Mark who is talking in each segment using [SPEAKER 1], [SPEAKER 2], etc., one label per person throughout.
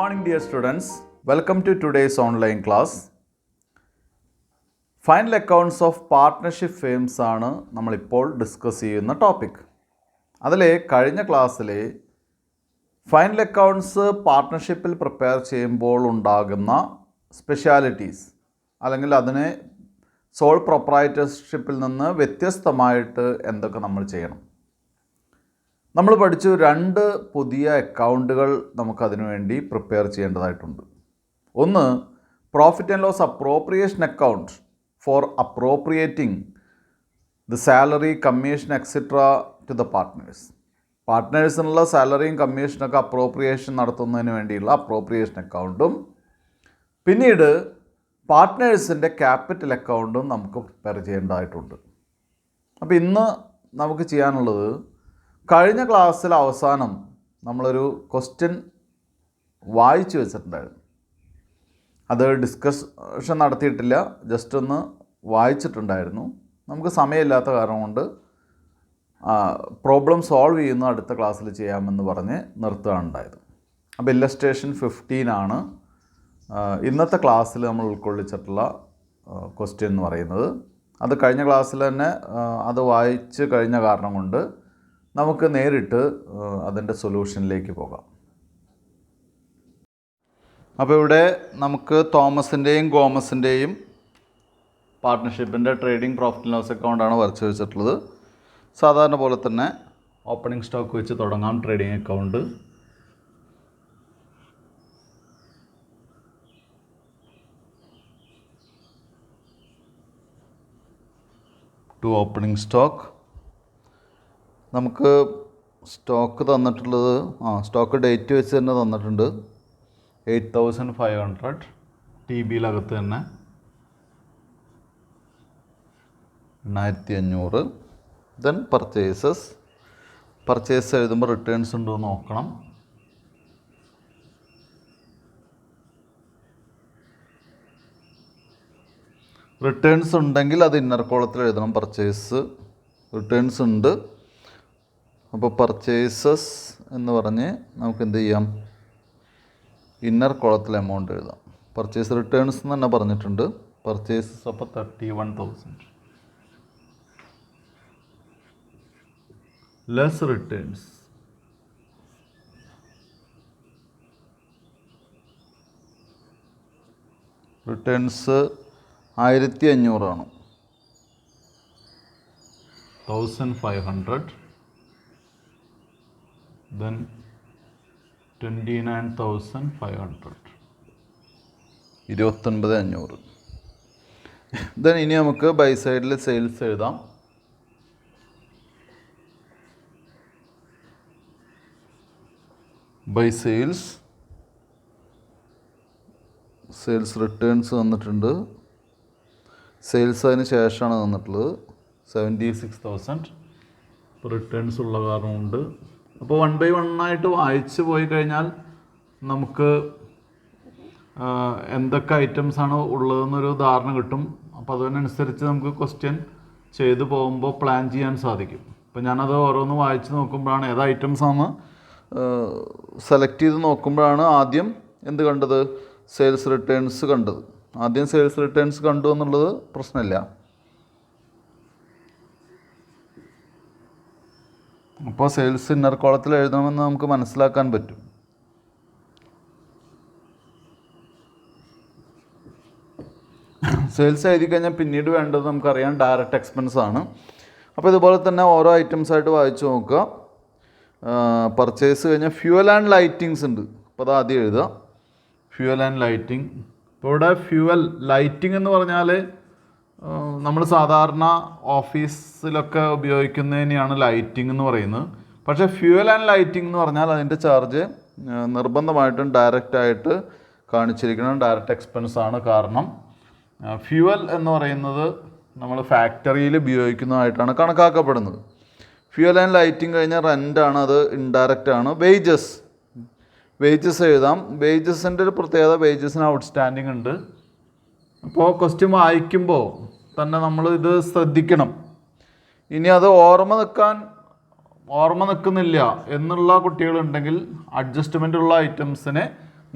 [SPEAKER 1] morning, dear students. Welcome to today's online class. Final accounts of partnership firms ആണ് നമ്മളിപ്പോൾ discuss ചെയ്യുന്ന topic. അതിൽ കഴിഞ്ഞ ക്ലാസ്സിൽ ഫൈനൽ അക്കൗണ്ട്സ് പാർട്ട്ണർഷിപ്പിൽ പ്രിപ്പയർ ചെയ്യുമ്പോൾ ഉണ്ടാകുന്ന സ്പെഷ്യാലിറ്റീസ് അല്ലെങ്കിൽ അതിനെ സോൾ പ്രൊപ്രൈറ്റർഷിപ്പിൽ നിന്ന് വ്യത്യസ്തമായിട്ട് എന്തൊക്കെ നമ്മൾ ചെയ്യണം. നമ്മൾ പഠിച്ചു 2 പുതിയ അക്കൗണ്ടുകൾ നമുക്കതിനു വേണ്ടി പ്രിപ്പയർ ചെയ്യേണ്ടതായിട്ടുണ്ട്. ഒന്ന് profit and loss appropriation account for appropriating the salary commission etcetera to the partners. പാർട്ട്നേഴ്സിനുള്ള സാലറിയും കമ്മീഷനൊക്കെ അപ്രോപ്രിയേഷൻ നടത്തുന്നതിന് വേണ്ടിയുള്ള അപ്രോപ്രിയേഷൻ അക്കൗണ്ടും പിന്നീട് പാർട്ട്നേഴ്സിൻ്റെ ക്യാപിറ്റൽ അക്കൗണ്ടും നമുക്ക് പ്രിപ്പയർ ചെയ്യേണ്ടതായിട്ടുണ്ട്. അപ്പോൾ ഇന്ന് നമുക്ക് ചെയ്യാനുള്ളത്, കഴിഞ്ഞ ക്ലാസ്സിൽ അവസാനം നമ്മളൊരു ക്വസ്റ്റ്യൻ വായിച്ചു വെച്ചിട്ടുണ്ടായിരുന്നു. അത് ഡിസ്കഷൻ നടത്തിയിട്ടില്ല, ജസ്റ്റ് ഒന്ന് വായിച്ചിട്ടുണ്ടായിരുന്നു. നമുക്ക് സമയമില്ലാത്ത കാരണം കൊണ്ട് പ്രോബ്ലം സോൾവ് ചെയ്യുന്ന അടുത്ത ക്ലാസ്സിൽ ചെയ്യാമെന്ന് പറഞ്ഞ് നിർത്തുകയാണ് ഉണ്ടായത്. അപ്പോൾ ഇല്ലസ്ട്രേഷൻ 15 ആണ് ഇന്നത്തെ ക്ലാസ്സിൽ നമ്മൾ ഉൾക്കൊള്ളിച്ചിട്ടുള്ള ക്വസ്റ്റ്യൻ എന്ന് പറയുന്നത്. അത് കഴിഞ്ഞ ക്ലാസ്സിൽ തന്നെ അത് വായിച്ച് കഴിഞ്ഞ കാരണം കൊണ്ട് നമുക്ക് നേരിട്ട് അതിൻ്റെ സൊല്യൂഷനിലേക്ക് പോകാം. അപ്പോൾ ഇവിടെ നമുക്ക് തോമസിൻ്റെയും ഗോമസിൻ്റെയും പാർട്ട്ണർഷിപ്പിൻ്റെ ട്രേഡിംഗ് പ്രോഫിറ്റ് ആൻഡ് ലോസ് അക്കൗണ്ടാണ് വരച്ച് വെച്ചിട്ടുള്ളത്. സാധാരണ പോലെ തന്നെ ഓപ്പണിംഗ് സ്റ്റോക്ക് വെച്ച് തുടങ്ങാം. Trading account to opening stock. നമുക്ക് സ്റ്റോക്ക് തന്നിട്ടുള്ളത് സ്റ്റോക്ക് ഡേറ്റ് വെച്ച് തന്നെ തന്നിട്ടുണ്ട് 8500 TBയിലകത്ത് തന്നെ 8500. ദെൻ പർച്ചേസ് എഴുതുമ്പോൾ റിട്ടേൺസ് ഉണ്ടോ എന്ന് നോക്കണം. റിട്ടേൺസ് ഉണ്ടെങ്കിൽ അത് ഇന്നർ കോളത്തിൽ എഴുതണം. പർച്ചേസ് റിട്ടേൺസ് ഉണ്ട്. അപ്പോൾ പർച്ചേസസ് എന്ന് പറഞ്ഞ് നമുക്ക് എന്ത് ചെയ്യാം, ഇന്നർ കോളത്തിൽ എമൗണ്ട് എഴുതാം. പർച്ചേസ് റിട്ടേൺസ് എന്ന് തന്നെ പറഞ്ഞിട്ടുണ്ട്. പർച്ചേസസ് അപ്പോൾ 31,000 ലെസ് റിട്ടേൺസ്. റിട്ടേൺസ് 1500 ആണ്. 1500 then 29,500 29,500. ദെൻ ഇനി നമുക്ക് ബൈ സൈഡിൽ സെയിൽസ് എഴുതാം. ബൈ സെയിൽസ് റിട്ടേൺസ് തന്നിട്ടുണ്ട്. സെയിൽസ് അതിന് ശേഷമാണ് തന്നിട്ടുള്ളത് 76,000. ഇപ്പോൾ റിട്ടേൺസ് ഉള്ള കാരണമുണ്ട്. അപ്പോൾ 1 by 1 ആയിട്ട് വായിച്ച് പോയി കഴിഞ്ഞാൽ നമുക്ക് എന്തൊക്കെ ഐറ്റംസാണ് ഉള്ളതെന്നൊരു ധാരണ കിട്ടും. അപ്പോൾ അതിനനുസരിച്ച് നമുക്ക് ക്വസ്റ്റ്യൻ ചെയ്ത് പോകുമ്പോൾ പ്ലാൻ ചെയ്യാൻ സാധിക്കും. അപ്പോൾ ഞാനത് ഓരോന്ന് വായിച്ച് നോക്കുമ്പോഴാണ് ഏത് ഐറ്റംസാണെന്ന് സെലക്ട് ചെയ്ത് നോക്കുമ്പോഴാണ് ആദ്യം എന്ത് കണ്ടത്, സെയിൽസ് റിട്ടേൺസ് കണ്ടത്. ആദ്യം സെയിൽസ് റിട്ടേൺസ് കണ്ടു എന്നുള്ളത് പ്രശ്നമില്ല. അപ്പോൾ സെയിൽസ് ഇന്നർ കോളത്തിൽ എഴുതണമെന്ന് നമുക്ക് മനസ്സിലാക്കാൻ പറ്റും. സെയിൽസ് എഴുതി കഴിഞ്ഞാൽ പിന്നീട് വേണ്ടത് നമുക്കറിയാം ഡയറക്റ്റ് എക്സ്പെൻസ് ആണ്. അപ്പോൾ ഇതുപോലെ തന്നെ ഓരോ ഐറ്റംസായിട്ട് വായിച്ച് നോക്കുക. പർച്ചേസ് കഴിഞ്ഞാൽ ഫ്യൂവൽ ആൻഡ് ലൈറ്റിങ്സ് ഉണ്ട്. അപ്പോൾ അത് ആദ്യം എഴുതുക, ഫ്യൂവൽ ആൻഡ് ലൈറ്റിംഗ്. ഇപ്പോൾ ഇവിടെ ഫ്യൂവൽ ലൈറ്റിംഗ് എന്ന് പറഞ്ഞാൽ നമ്മൾ സാധാരണ ഓഫീസിലൊക്കെ ഉപയോഗിക്കുന്നതിനെയാണ് ലൈറ്റിംഗ് എന്ന് പറയുന്നത്. പക്ഷേ ഫ്യൂവൽ ആൻഡ് ലൈറ്റിംഗ് എന്ന് പറഞ്ഞാൽ അതിൻ്റെ ചാർജ് നിർബന്ധമായിട്ടും ഡയറക്റ്റായിട്ട് കാണിച്ചിരിക്കണം. ഡയറക്റ്റ് എക്സ്പെൻസ് ആണ്. കാരണം ഫ്യൂവൽ എന്ന് പറയുന്നത് നമ്മൾ ഫാക്ടറിയിൽ ഉപയോഗിക്കുന്നതായിട്ടാണ് കണക്കാക്കപ്പെടുന്നത്. ഫ്യൂവൽ ആൻഡ് ലൈറ്റിംഗ് കഴിഞ്ഞാൽ റെൻ്റാണ്, അത് ഇൻഡയറക്റ്റ് ആണ്. വേജസ് എഴുതാം. വേജസിൻ്റെ ഒരു പ്രത്യേകത, വേജസിന് ഔട്ട്സ്റ്റാൻഡിങ് ഉണ്ട്. അപ്പോൾ ക്വസ്റ്റ്യൻ വായിക്കുമ്പോൾ തന്നെ നമ്മൾ ഇത് ശ്രദ്ധിക്കണം. ഇനി അത് ഓർമ്മ നിൽക്കുന്നില്ല എന്നുള്ള കുട്ടികളുണ്ടെങ്കിൽ അഡ്ജസ്റ്റ്മെൻ്റ് ഉള്ള ഐറ്റംസിനെ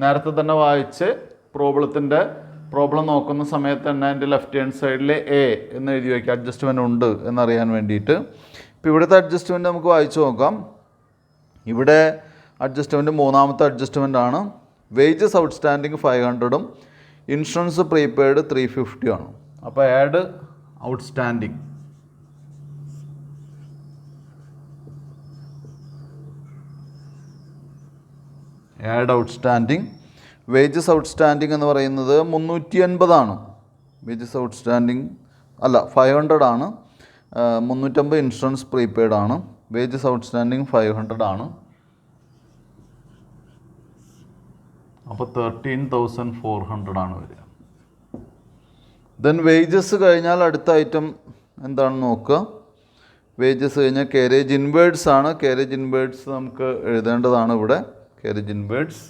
[SPEAKER 1] നേരത്തെ തന്നെ വായിച്ച് പ്രോബ്ലം നോക്കുന്ന സമയത്ത് തന്നെ എൻ്റെ ലെഫ്റ്റ് ഹാൻഡ് സൈഡിൽ എ എന്ന് എഴുതി വയ്ക്കുക, അഡ്ജസ്റ്റ്മെൻ്റ് ഉണ്ട് എന്നറിയാൻ വേണ്ടിയിട്ട്. ഇപ്പോൾ ഇവിടുത്തെ അഡ്ജസ്റ്റ്മെൻറ്റ് നമുക്ക് വായിച്ചു നോക്കാം. ഇവിടെ അഡ്ജസ്റ്റ്മെൻറ്റ് മൂന്നാമത്തെ അഡ്ജസ്റ്റ്മെൻ്റ് ആണ്. വേജസ് ഔട്ട്സ്റ്റാൻഡിങ് 500ഉം ഇൻഷുറൻസ് പ്രീപെയ്ഡ് 350 ആണ്. അപ്പോൾ ആഡ് ഔട്ട്സ്റ്റാൻഡിങ് വേജസ് ഔട്ട്സ്റ്റാൻഡിങ് എന്ന് പറയുന്നത് 380 ആണ്. വേജസ് ഔട്ട്സ്റ്റാൻഡിങ് അല്ല 500 ആണ്. 350 ഇൻഷുറൻസ് പ്രീപെയ്ഡ് ആണ്. വേജസ് ഔട്ട്സ്റ്റാൻഡിങ് 500 ആണ്. അപ്പോൾ 13,400 ആണ് വരിക. ദെൻ വേജസ് കഴിഞ്ഞാൽ അടുത്ത ഐറ്റം എന്താണെന്ന് നോക്കുക. വേജസ് കഴിഞ്ഞാൽ കാരേജ് ഇൻവേർഡ്സ് ആണ്. കാരേജ് ഇൻവേർഡ്സ് നമുക്ക് എഴുതേണ്ടതാണ് ഇവിടെ. കാരേജ് ഇൻവേർഡ്സ്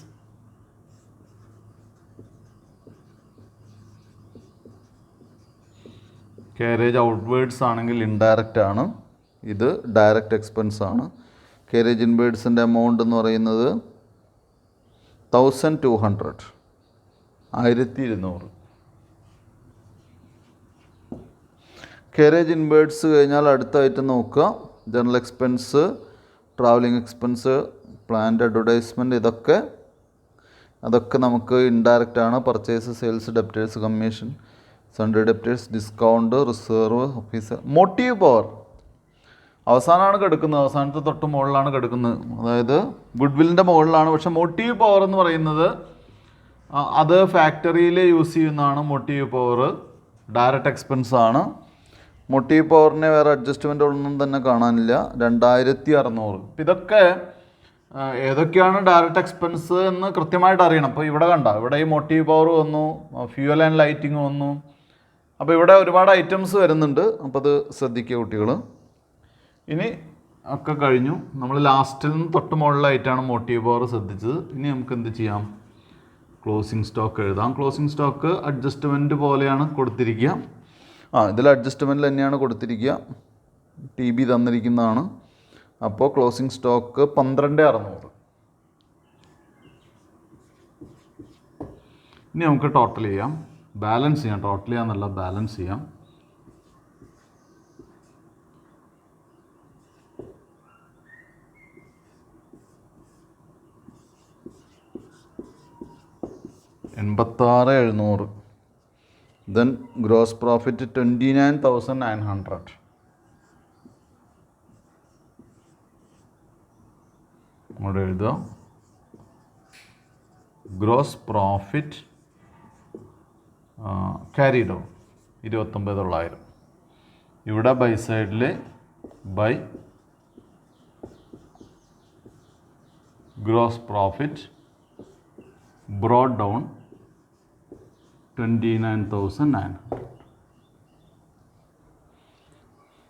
[SPEAKER 1] കാരേജ് ഔട്ട്വേർഡ്സ് ആണെങ്കിൽ ഇൻഡയറക്റ്റ് ആണ്. ഇത് ഡയറക്റ്റ് എക്സ്പെൻസ് ആണ്. കാരേജ് ഇൻവേർഡ്സിൻ്റെ എമൗണ്ട് എന്ന് പറയുന്നത് 1200 1200. കാരേജ് ഇൻവേർഡ്സ് കഴിഞ്ഞാൽ അടുത്ത ഐറ്റം നോക്കുക. General expense, travelling expense, plant advertisement, അതൊക്കെ നമുക്ക് ഇൻഡയറക്റ്റ് ആണ്. Purchase, sales, debtors, commission, Sunday debtors, discount, reserve, officer. Motive power അവസാനമാണ് കിടക്കുന്നത്, അവസാനത്തെ തൊട്ട് മുകളിലാണ് കിടക്കുന്നത്. അതായത് ഗുഡ് വില്ലിൻ്റെ മുകളിലാണ്. പക്ഷേ മോട്ടീവ് പവർ എന്ന് പറയുന്നത് അത് ഫാക്ടറിയിൽ യൂസ് ചെയ്യുന്നതാണ്. മോട്ടീവ് പവർ ഡയറക്റ്റ് എക്സ്പെൻസ് ആണ്. മോട്ടീവ് പവറിനെ വേറെ അഡ്ജസ്റ്റ്മെൻ്റ് ഒന്നും തന്നെ കാണാനില്ല. 2600. ഇതൊക്കെ ഏതൊക്കെയാണ് ഡയറക്റ്റ് എക്സ്പെൻസ് എന്ന് കൃത്യമായിട്ട് അറിയണം. അപ്പോൾ ഇവിടെ ഇവിടെ ഈ മോട്ടീവ് പവർ വന്നു, ഫ്യൂവൽ ആൻഡ് ലൈറ്റിംഗ് വന്നു. അപ്പോൾ ഇവിടെ ഒരുപാട് ഐറ്റംസ് വരുന്നുണ്ട്. അപ്പോൾ അത് ശ്രദ്ധിക്കുക കുട്ടികൾ. ഇനി ഒക്കെ കഴിഞ്ഞു. നമ്മൾ ലാസ്റ്റിൽ നിന്ന് തൊട്ട് മുകളിലായിട്ടാണ് മോട്ടീവ് പവർ ശ്രദ്ധിച്ചത്. ഇനി നമുക്ക് എന്ത് ചെയ്യാം? ക്ലോസിംഗ് സ്റ്റോക്ക് എഴുതാം. ക്ലോസിംഗ് സ്റ്റോക്ക് അഡ്ജസ്റ്റ്മെൻറ്റ് പോലെയാണ് കൊടുത്തിരിക്കുക. ഇതിൽ അഡ്ജസ്റ്റ്മെൻറ്റിൽ തന്നെയാണ് കൊടുത്തിരിക്കുക. TB തന്നിരിക്കുന്നതാണ്. അപ്പോൾ ക്ലോസിംഗ് സ്റ്റോക്ക് 12,600. ഇനി നമുക്ക് ടോട്ടൽ ചെയ്യാം, ബാലൻസ് ചെയ്യാം. ടോട്ടൽ ചെയ്യാമെന്നല്ല, ബാലൻസ് ചെയ്യാം. $86,700. Then gross profit 29,900. ഇവിടെ എഴുതുക ഗ്രോസ് പ്രോഫിറ്റ് ക്യാരിഡ് ഓൺ 29,900. ഇവിടെ ബൈ സൈഡിൽ by gross profit brought 29,900.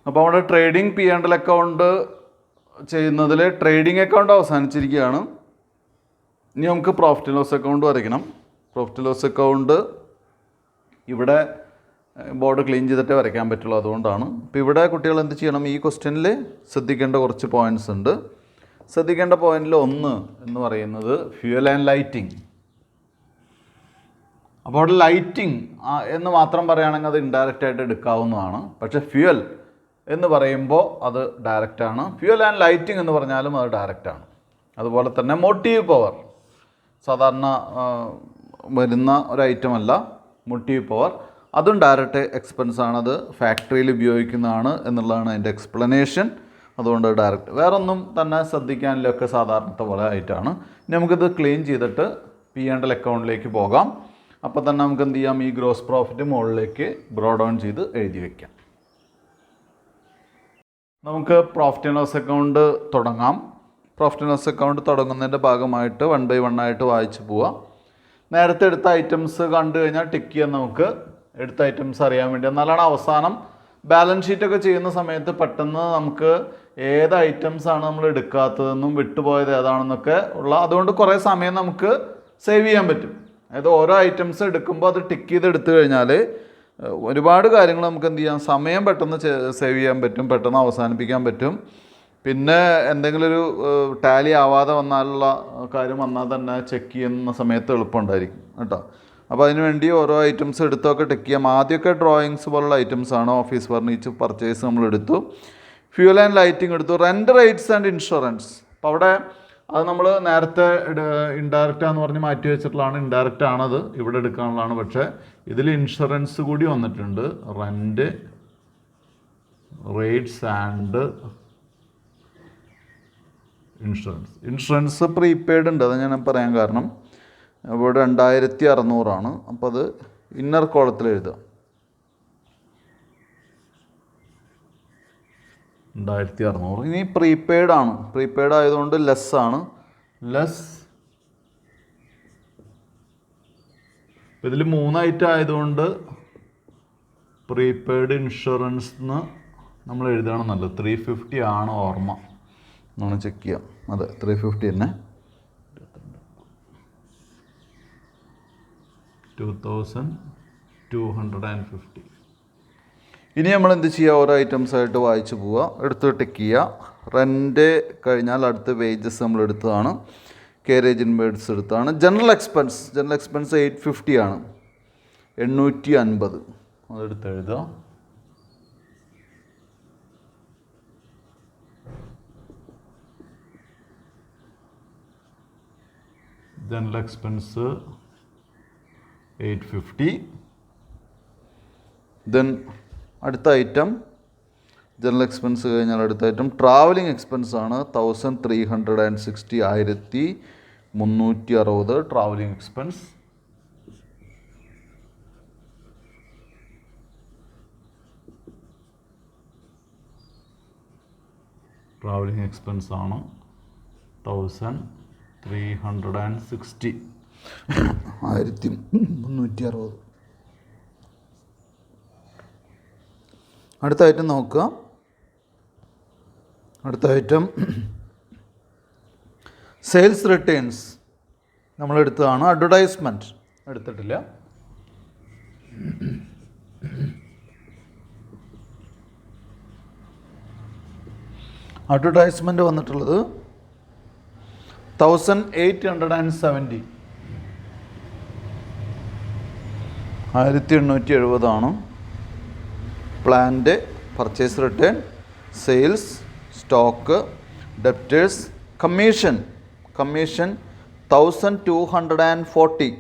[SPEAKER 1] അപ്പോൾ അവിടെ ട്രേഡിംഗ് P&L അക്കൗണ്ട് ചെയ്യുന്നതിൽ ട്രേഡിംഗ് അക്കൗണ്ട് അവസാനിച്ചിരിക്കുകയാണ്. ഇനി നമുക്ക് പ്രോഫിറ്റ് ആൻഡ് ലോസ് അക്കൗണ്ട് വരയ്ക്കണം. പ്രോഫിറ്റ് ആൻഡ് ലോസ് അക്കൗണ്ട് ഇവിടെ ബോർഡ് ക്ലീൻ ചെയ്തിട്ടേ വരയ്ക്കാൻ പറ്റുള്ളൂ, അതുകൊണ്ടാണ്. ഇപ്പോൾ ഇവിടെ കുട്ടികൾ എന്ത് ചെയ്യണം? ഈ ക്വസ്റ്റ്യനിൽ ശ്രദ്ധിക്കേണ്ട കുറച്ച് പോയിൻറ്റ്സ് ഉണ്ട്. ശ്രദ്ധിക്കേണ്ട പോയിന്റിൽ ഒന്ന് എന്ന് പറയുന്നത് ഫ്യൂവൽ ആൻഡ് ലൈറ്റിംഗ്. അപ്പോൾ അവിടെ ലൈറ്റിംഗ് എന്ന് മാത്രം പറയുകയാണെങ്കിൽ അത് ഇൻഡയറക്റ്റ് ആയിട്ട് എടുക്കാവുന്നതാണ്. പക്ഷേ ഫ്യൂവൽ എന്ന് പറയുമ്പോൾ അത് ഡയറക്റ്റാണ്. ഫ്യൂവൽ ആൻഡ് ലൈറ്റിംഗ് എന്ന് പറഞ്ഞാലും അത് ഡയറക്റ്റാണ്. അതുപോലെ തന്നെ മോട്ടീവ് പവർ സാധാരണ വരുന്ന ഒരു ഐറ്റമല്ല. മോട്ടീവ് പവർ അതും ഡയറക്റ്റ് എക്സ്പെൻസാണ്. അത് ഫാക്ടറിയിൽ ഉപയോഗിക്കുന്നതാണ് എന്നുള്ളതാണ് അതിൻ്റെ എക്സ്പ്ലനേഷൻ. അതുകൊണ്ട് ഡയറക്റ്റ്, വേറൊന്നും തന്നെ ശ്രദ്ധിക്കാനില്ലൊക്കെ സാധാരണത്തെ പോലെ ആയിട്ടാണ്. ഇനി നമുക്കിത് ക്ലീൻ ചെയ്തിട്ട് P&L അക്കൗണ്ടിലേക്ക് പോകാം. അപ്പോൾ തന്നെ നമുക്ക് എന്ത് ചെയ്യാം? ഈ ഗ്രോസ് പ്രോഫിറ്റ് മുകളിലേക്ക് ബ്രോഡ് ഡൗൺ ചെയ്ത് എഴുതി വയ്ക്കാം. നമുക്ക് പ്രോഫിറ്റ് ആൻഡ് ലോസ് അക്കൗണ്ട് തുടങ്ങാം. പ്രോഫിറ്റ് ആൻഡ് ലോസ് അക്കൗണ്ട് തുടങ്ങുന്നതിൻ്റെ ഭാഗമായിട്ട് 1 by 1 ആയിട്ട് വായിച്ച് പോവാം. നേരത്തെ എടുത്ത ഐറ്റംസ് കണ്ടു കഴിഞ്ഞാൽ ടിക്ക് ചെയ്യാൻ നമുക്ക് എടുത്ത ഐറ്റംസ് അറിയാൻ വേണ്ടി. എന്നാലാണ് അവസാനം ബാലൻസ് ഷീറ്റൊക്കെ ചെയ്യുന്ന സമയത്ത് പെട്ടെന്ന് നമുക്ക് ഏത് ഐറ്റംസാണ് നമ്മൾ എടുക്കാത്തതെന്നും വിട്ടുപോയത് ഏതാണെന്നൊക്കെ അതുകൊണ്ട് കുറേ സമയം നമുക്ക് സേവ് ചെയ്യാൻ പറ്റും. അതായത് ഓരോ ഐറ്റംസ് എടുക്കുമ്പോൾ അത് ടിക്ക് ചെയ്ത് എടുത്തു കഴിഞ്ഞാൽ ഒരുപാട് കാര്യങ്ങൾ നമുക്ക് എന്ത് ചെയ്യാം? സമയം പെട്ടെന്ന് സേവ് ചെയ്യാൻ പറ്റും, പെട്ടെന്ന് അവസാനിപ്പിക്കാൻ പറ്റും. പിന്നെ എന്തെങ്കിലും ഒരു ടാലി ആവാതെ വന്നാലുള്ള കാര്യം വന്നാൽ തന്നെ ചെക്ക് ചെയ്യുന്ന സമയത്ത് എളുപ്പമുണ്ടായിരിക്കും കേട്ടോ. അപ്പോൾ അതിന് വേണ്ടി ഓരോ ഐറ്റംസ് എടുത്തൊക്കെ ചെക്ക് ചെയ്യാം. ആദ്യമൊക്കെ ഡ്രോയിങ്സ് പോലുള്ള ഐറ്റംസാണ്. ഓഫീസ് ഫർണിച്ചർ പർച്ചേസ് നമ്മൾ എടുത്തു, ഫ്യൂൽ ആൻഡ് ലൈറ്റിംഗ് എടുത്തു, റെൻറ്റ് റേറ്റ്സ് ആൻഡ് ഇൻഷുറൻസ്. അപ്പോൾ അവിടെ അത് നമ്മൾ നേരത്തെ ഇൻഡയറക്റ്റാന്ന് പറഞ്ഞ് മാറ്റി വെച്ചിട്ടുള്ളതാണ്. ഇൻഡയറക്റ്റ് ആണത്, ഇവിടെ എടുക്കാനുള്ളതാണ്. പക്ഷേ ഇതിൽ ഇൻഷുറൻസ് കൂടി വന്നിട്ടുണ്ട്. Rent rates and insurance prepaid ഉണ്ട്. അത് ഞാൻ പറയാൻ കാരണം ഇവിടെ 2600 അപ്പോൾ അത് ഇന്നർ കോളത്തിൽ എഴുതുക. 2600. ഇനി പ്രീപെയ്ഡ് ആണ്. പ്രീപെയ്ഡ് ആയതുകൊണ്ട് ലെസ് ആണ്. ഇതിൽ 3 ഐറ്റം ആയതുകൊണ്ട് പ്രീപെയ്ഡ് ഇൻഷുറൻസ് എന്ന് നമ്മൾ എഴുതുകയാണ് നല്ലത്. 350 ആണ് ഓർമ്മ, നമ്മൾ ചെക്ക് ചെയ്യാം. അതെ, 350 തന്നെ. 2250. ഇനി നമ്മൾ എന്ത് ചെയ്യുക, ഓരോ ഐറ്റംസ് ആയിട്ട് വായിച്ച് പോവുക, എടുത്ത് ടിക്ക് ചെയ്യുക. റെൻറ്റ് കഴിഞ്ഞാൽ അടുത്ത് വേജസ് നമ്മൾ എടുത്തതാണ്. കേരേജ് ഇൻവേർഡ്സ് എടുത്തതാണ്. ജനറൽ എക്സ്പെൻസ് 850 ആണ്. 850 അതെടുത്ത് എഴുതുക. General expense 850. ദെൻ അടുത്ത ഐറ്റം ജനറൽ എക്സ്പെൻസ് കഴിഞ്ഞാൽ അടുത്ത ഐറ്റം ട്രാവലിംഗ് എക്സ്പെൻസ് ആണ്. 1360, 1360 ട്രാവലിംഗ് എക്സ്പെൻസ്. ട്രാവലിംഗ് എക്സ്പെൻസ് ആണ് 1360, 1360. അടുത്ത ഐറ്റം നോക്കുക. അടുത്ത ഐറ്റം സെയിൽസ് റിട്ടേൺസ് നമ്മളെടുത്തതാണ്. അഡ്വർടൈസ്മെൻറ്റ് എടുത്തിട്ടില്ല. അഡ്വർടൈസ്മെൻറ്റ് വന്നിട്ടുള്ളത് 1870, 1870 plant, purchase return, sales, stock, debtors, commission 1240,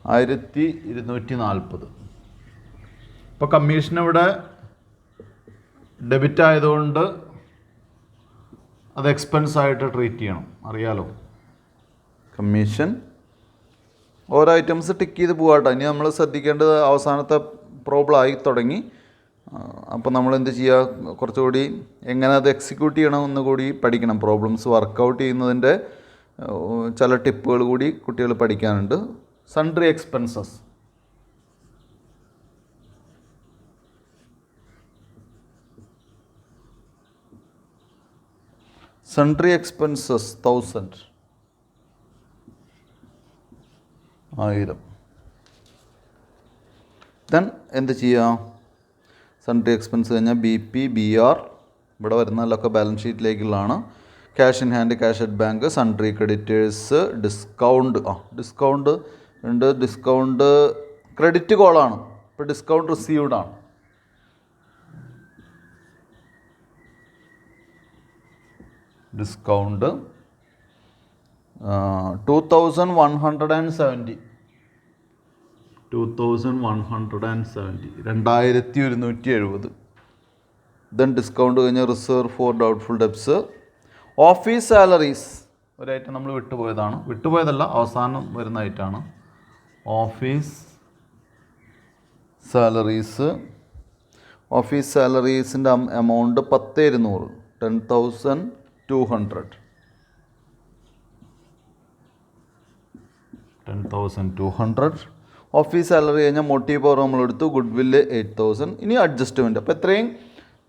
[SPEAKER 1] 1240. ഇപ്പോൾ കമ്മീഷൻ ഇവിടെ ഡെബിറ്റ് ആയതുകൊണ്ട് അത് എക്സ്പെൻസ് ആയിട്ട് ട്രീറ്റ് ചെയ്യണം, അറിയാലോ. കമ്മീഷൻ ഓരോ ഐറ്റംസ് ടിക്ക് ചെയ്ത് പോകാട്ടോ. ഇനി നമ്മൾ ശ്രദ്ധിക്കേണ്ടത് അവസാനത്തെ പ്രോബ്ലം ആയി തുടങ്ങി. അപ്പോൾ നമ്മൾ എന്ത് ചെയ്യുക, കുറച്ചുകൂടി എങ്ങനെ അത് എക്സിക്യൂട്ട് ചെയ്യണമെന്ന് കൂടി പഠിക്കണം. പ്രോബ്ലംസ് വർക്കൗട്ട് ചെയ്യുന്നതിൻ്റെ ചില ടിപ്പുകൾ കൂടി കുട്ടികൾ പഠിക്കാനുണ്ട്. Sundry expenses sundry expenses 1000. Then എന്ത് ചെയ്യുക, സൺട്രി എക്സ്പെൻസ് കഴിഞ്ഞാൽ BP, BR ഇവിടെ വരുന്നതിലൊക്കെ ബാലൻസ് ഷീറ്റിലേക്കുള്ളതാണ്. Cash in hand, cash at bank, sundry creditors, discount. Discount ഉണ്ട്. ഡിസ്കൗണ്ട് ക്രെഡിറ്റ് കോളാണ്. ഇപ്പോൾ ഡിസ്കൗണ്ട് റിസീവ്ഡ് ആണ്. ഡിസ്കൗണ്ട് 2170, 2170. ദെൻ ഡിസ്കൗണ്ട് കഴിഞ്ഞാൽ reserve for doubtful debts. Office salaries ഒരു ഐറ്റം നമ്മൾ വിട്ടുപോയതല്ല, അവസാനം വരുന്ന ഐറ്റമാണ്. ഓഫീസ് സാലറീസിൻ്റെ എമൗണ്ട് 10,200, 10,200. 10,200. ഓഫീസ് സാലറി കഴിഞ്ഞാൽ മോട്ടീവ് പവർ നമ്മളെടുത്തു. ഗുഡ് വില്ല് 8,000. ഇനി അഡ്ജസ്റ്റ്മെൻറ്റ്. അപ്പോൾ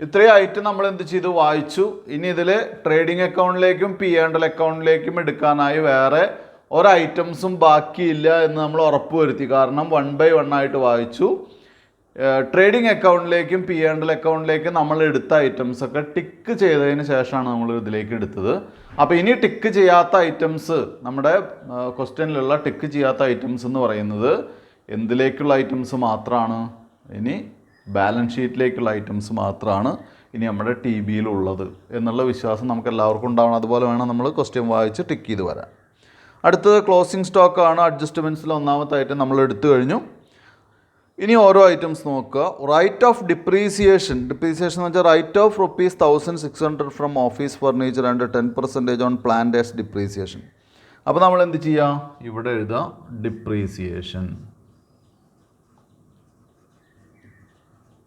[SPEAKER 1] ഇത്രയും ഐറ്റം നമ്മൾ എന്ത് ചെയ്തു, വായിച്ചു. ഇനി ഇതിൽ ട്രേഡിംഗ് അക്കൗണ്ടിലേക്കും P&L അക്കൗണ്ടിലേക്കും എടുക്കാനായി വേറെ ഒരു ഐറ്റംസും ബാക്കിയില്ല എന്ന് നമ്മൾ ഉറപ്പ് വരുത്തി. കാരണം 1 by 1 ആയിട്ട് വായിച്ചു. ട്രേഡിംഗ് അക്കൗണ്ടിലേക്കും P&L അക്കൗണ്ടിലേക്കും നമ്മൾ എടുത്ത ഐറ്റംസ് ഒക്കെ ടിക്ക് ചെയ്തതിന് ശേഷമാണ് നമ്മൾ ഇതിലേക്ക് എടുത്തത്. അപ്പോൾ ഇനി ടിക്ക് ചെയ്യാത്ത ഐറ്റംസ്, നമ്മുടെ ക്വസ്റ്റ്യനിലുള്ള ടിക്ക് ചെയ്യാത്ത ഐറ്റംസ് എന്ന് പറയുന്നത് എന്തിലേക്കുള്ള ഐറ്റംസ് മാത്രമാണ്? ഇനി ബാലൻസ് ഷീറ്റിലേക്കുള്ള ഐറ്റംസ് മാത്രമാണ് ഇനി നമ്മുടെ TBയിലുള്ളത് എന്നുള്ള വിശ്വാസം നമുക്ക് എല്ലാവർക്കും ഉണ്ടാവണം. അതുപോലെ വേണം നമ്മൾ ക്വസ്റ്റ്യൻ വായിച്ച് ടിക്ക് ചെയ്ത് വരാൻ. അടുത്തത് ക്ലോസിംഗ് സ്റ്റോക്കാണ്. അഡ്ജസ്റ്റ്മെൻറ്റ്സിൽ ഒന്നാമത്തെ ഐറ്റം നമ്മൾ എടുത്തു കഴിഞ്ഞു. ഇനി ഓരോ ഐറ്റംസ് നോക്കുക. റൈറ്റ് ഓഫ് ഡിപ്രീസിയേഷൻ എന്ന് വെച്ചാൽ write off ₹1600 from office furniture and 10% on plant as depreciation. അപ്പോൾ നമ്മൾ എന്ത് ചെയ്യുക? ഇവിടെ എഴുതുക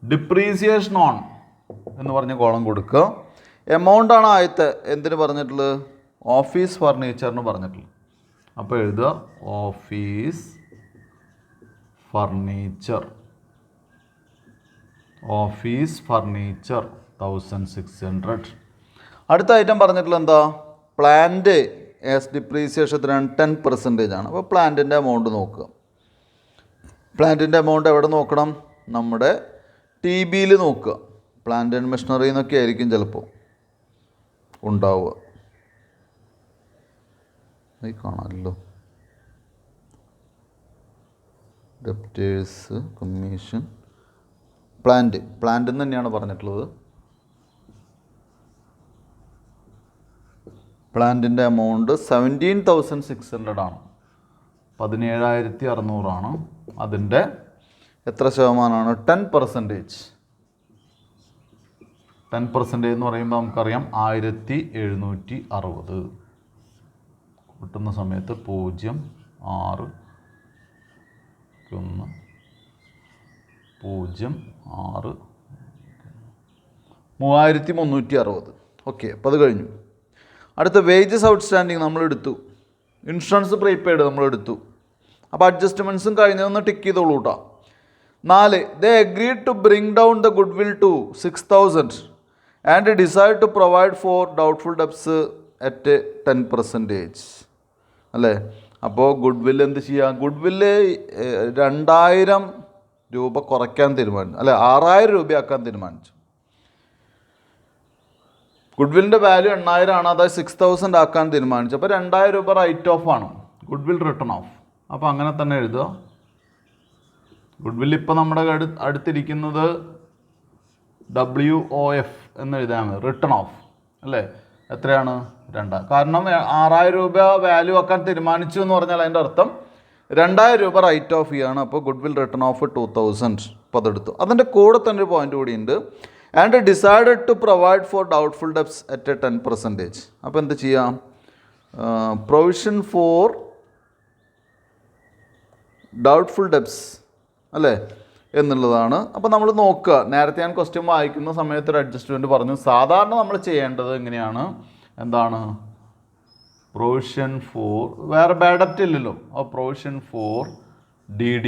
[SPEAKER 1] ഡിപ്രീസിയേഷൻ ഓൺ എന്ന് പറഞ്ഞ കോളം കൊടുക്കുക. എമൗണ്ട് ആണ് ആദ്യത്തെ എന്തിന് പറഞ്ഞിട്ടുള്ളത്? ഓഫീസ് ഫർണിച്ചറിന് പറഞ്ഞിട്ടുള്ളത്. അപ്പോൾ എഴുതുക ഓഫീസ് ഫർണിച്ചർ 1600. അടുത്ത ഐറ്റം പറഞ്ഞിട്ടുള്ള എന്താ? പ്ലാന്റ് ആസ് ഡിപ്രീസിയേഷത്തിനാണ് 10% ആണ്. അപ്പോൾ പ്ലാന്റിൻ്റെ എമൗണ്ട് നോക്കുക. പ്ലാന്റിൻ്റെ എമൗണ്ട് എവിടെ നോക്കണം? നമ്മുടെ TBയിൽ നോക്കുക. പ്ലാന്റ് ആൻഡ് മെഷീനറി എന്നൊക്കെ ആയിരിക്കും ചിലപ്പോൾ ഉണ്ടാവുക. ഈ കാണാമല്ലോ, ഡെപ്റ്റേഴ്സ്, കമ്മീഷൻ, പ്ലാന്റ് എന്ന് തന്നെയാണ് പറഞ്ഞിട്ടുള്ളത്. പ്ലാന്റിൻ്റെ എമൗണ്ട് 17,600 ആണ്, 17,600 ആണ്. അതിൻ്റെ എത്ര ശതമാനമാണ്? 10%. 10% എന്ന് പറയുമ്പോൾ നമുക്കറിയാം 1760 കിട്ടുന്ന സമയത്ത് 0.6 3360. ഓക്കെ, അപ്പോൾ അത് കഴിഞ്ഞു. അടുത്ത വേജസ് ഔട്ട്സ്റ്റാൻഡിങ് നമ്മൾ എടുത്തു. ഇൻഷുറൻസ് പ്രീപെയ്ഡ് നമ്മൾ എടുത്തു. അപ്പോൾ അഡ്ജസ്റ്റ്മെൻറ്റ്സും കഴിഞ്ഞതൊന്ന് ടിക്ക് ചെയ്തോളൂ കേട്ടോ. 4, they agreed to bring down the goodwill to 6,000 and decide to provide for doubtful debts at 10%. അല്ലേ? അപ്പോൾ ഗുഡ്വില്ല് എന്ത് ചെയ്യുക? ഗുഡ്വില്ല് 2,000 രൂപ കുറയ്ക്കാൻ തീരുമാനിച്ചു, അല്ലെ 6,000 രൂപയാക്കാൻ തീരുമാനിച്ചു. ഗുഡ്വില്ലിൻ്റെ വാല്യൂ 8,000 ആണ്, അതായത് 6,000 ആക്കാൻ തീരുമാനിച്ചു. അപ്പോൾ 2,000 രൂപ റൈറ്റ് ഓഫ് ആണ്, ഗുഡ്വിൽ റിട്ടേൺ ഓഫ്. അപ്പോൾ അങ്ങനെ തന്നെ എഴുതുക. ഗുഡ്വിൽ ഇപ്പോൾ നമ്മുടെ അടുത്തിരിക്കുന്നത് WOF എന്ന് എഴുതാൻ മതി, റിട്ടേൺ ഓഫ് അല്ലേ? എത്രയാണ്? 2. കാരണം 6,000 രൂപ വാല്യൂ ആക്കാൻ തീരുമാനിച്ചു എന്ന് പറഞ്ഞാൽ അതിൻ്റെ അർത്ഥം 2,000 രൂപ റൈറ്റ് ഓഫ് ചെയ്യാണ്. അപ്പോൾ ഗുഡ്വിൽ റിട്ടേൺ ഓഫ് 2,000. അപ്പോൾ അതെടുത്തു. അതിൻ്റെ കൂടെ തന്നെ ഒരു പോയിന്റ് കൂടിയുണ്ട്. And decided to provide for doubtful debts at 10%. അപ്പോൾ എന്ത് ചെയ്യാം? പ്രൊവിഷൻ ഫോർ ഡൗട്ട്ഫുൾ ഡെബ്സ് അല്ലേ എന്നുള്ളതാണ്. അപ്പോൾ നമ്മൾ നോക്കുക. നേരത്തെ ഞാൻ ക്വസ്റ്റ്യൻ വായിക്കുന്ന സമയത്ത് ഒരു അഡ്ജസ്റ്റ്മെൻറ്റ് പറഞ്ഞു. സാധാരണ നമ്മൾ ചെയ്യേണ്ടത് എങ്ങനെയാണ്? എന്താണ്? പ്രൊവിഷൻ ഫോർ, വേറെ ബാഡ് ഡെപ്റ്റ് ഇല്ലല്ലോ. അപ്പോൾ പ്രൊവിഷൻ ഫോർ DD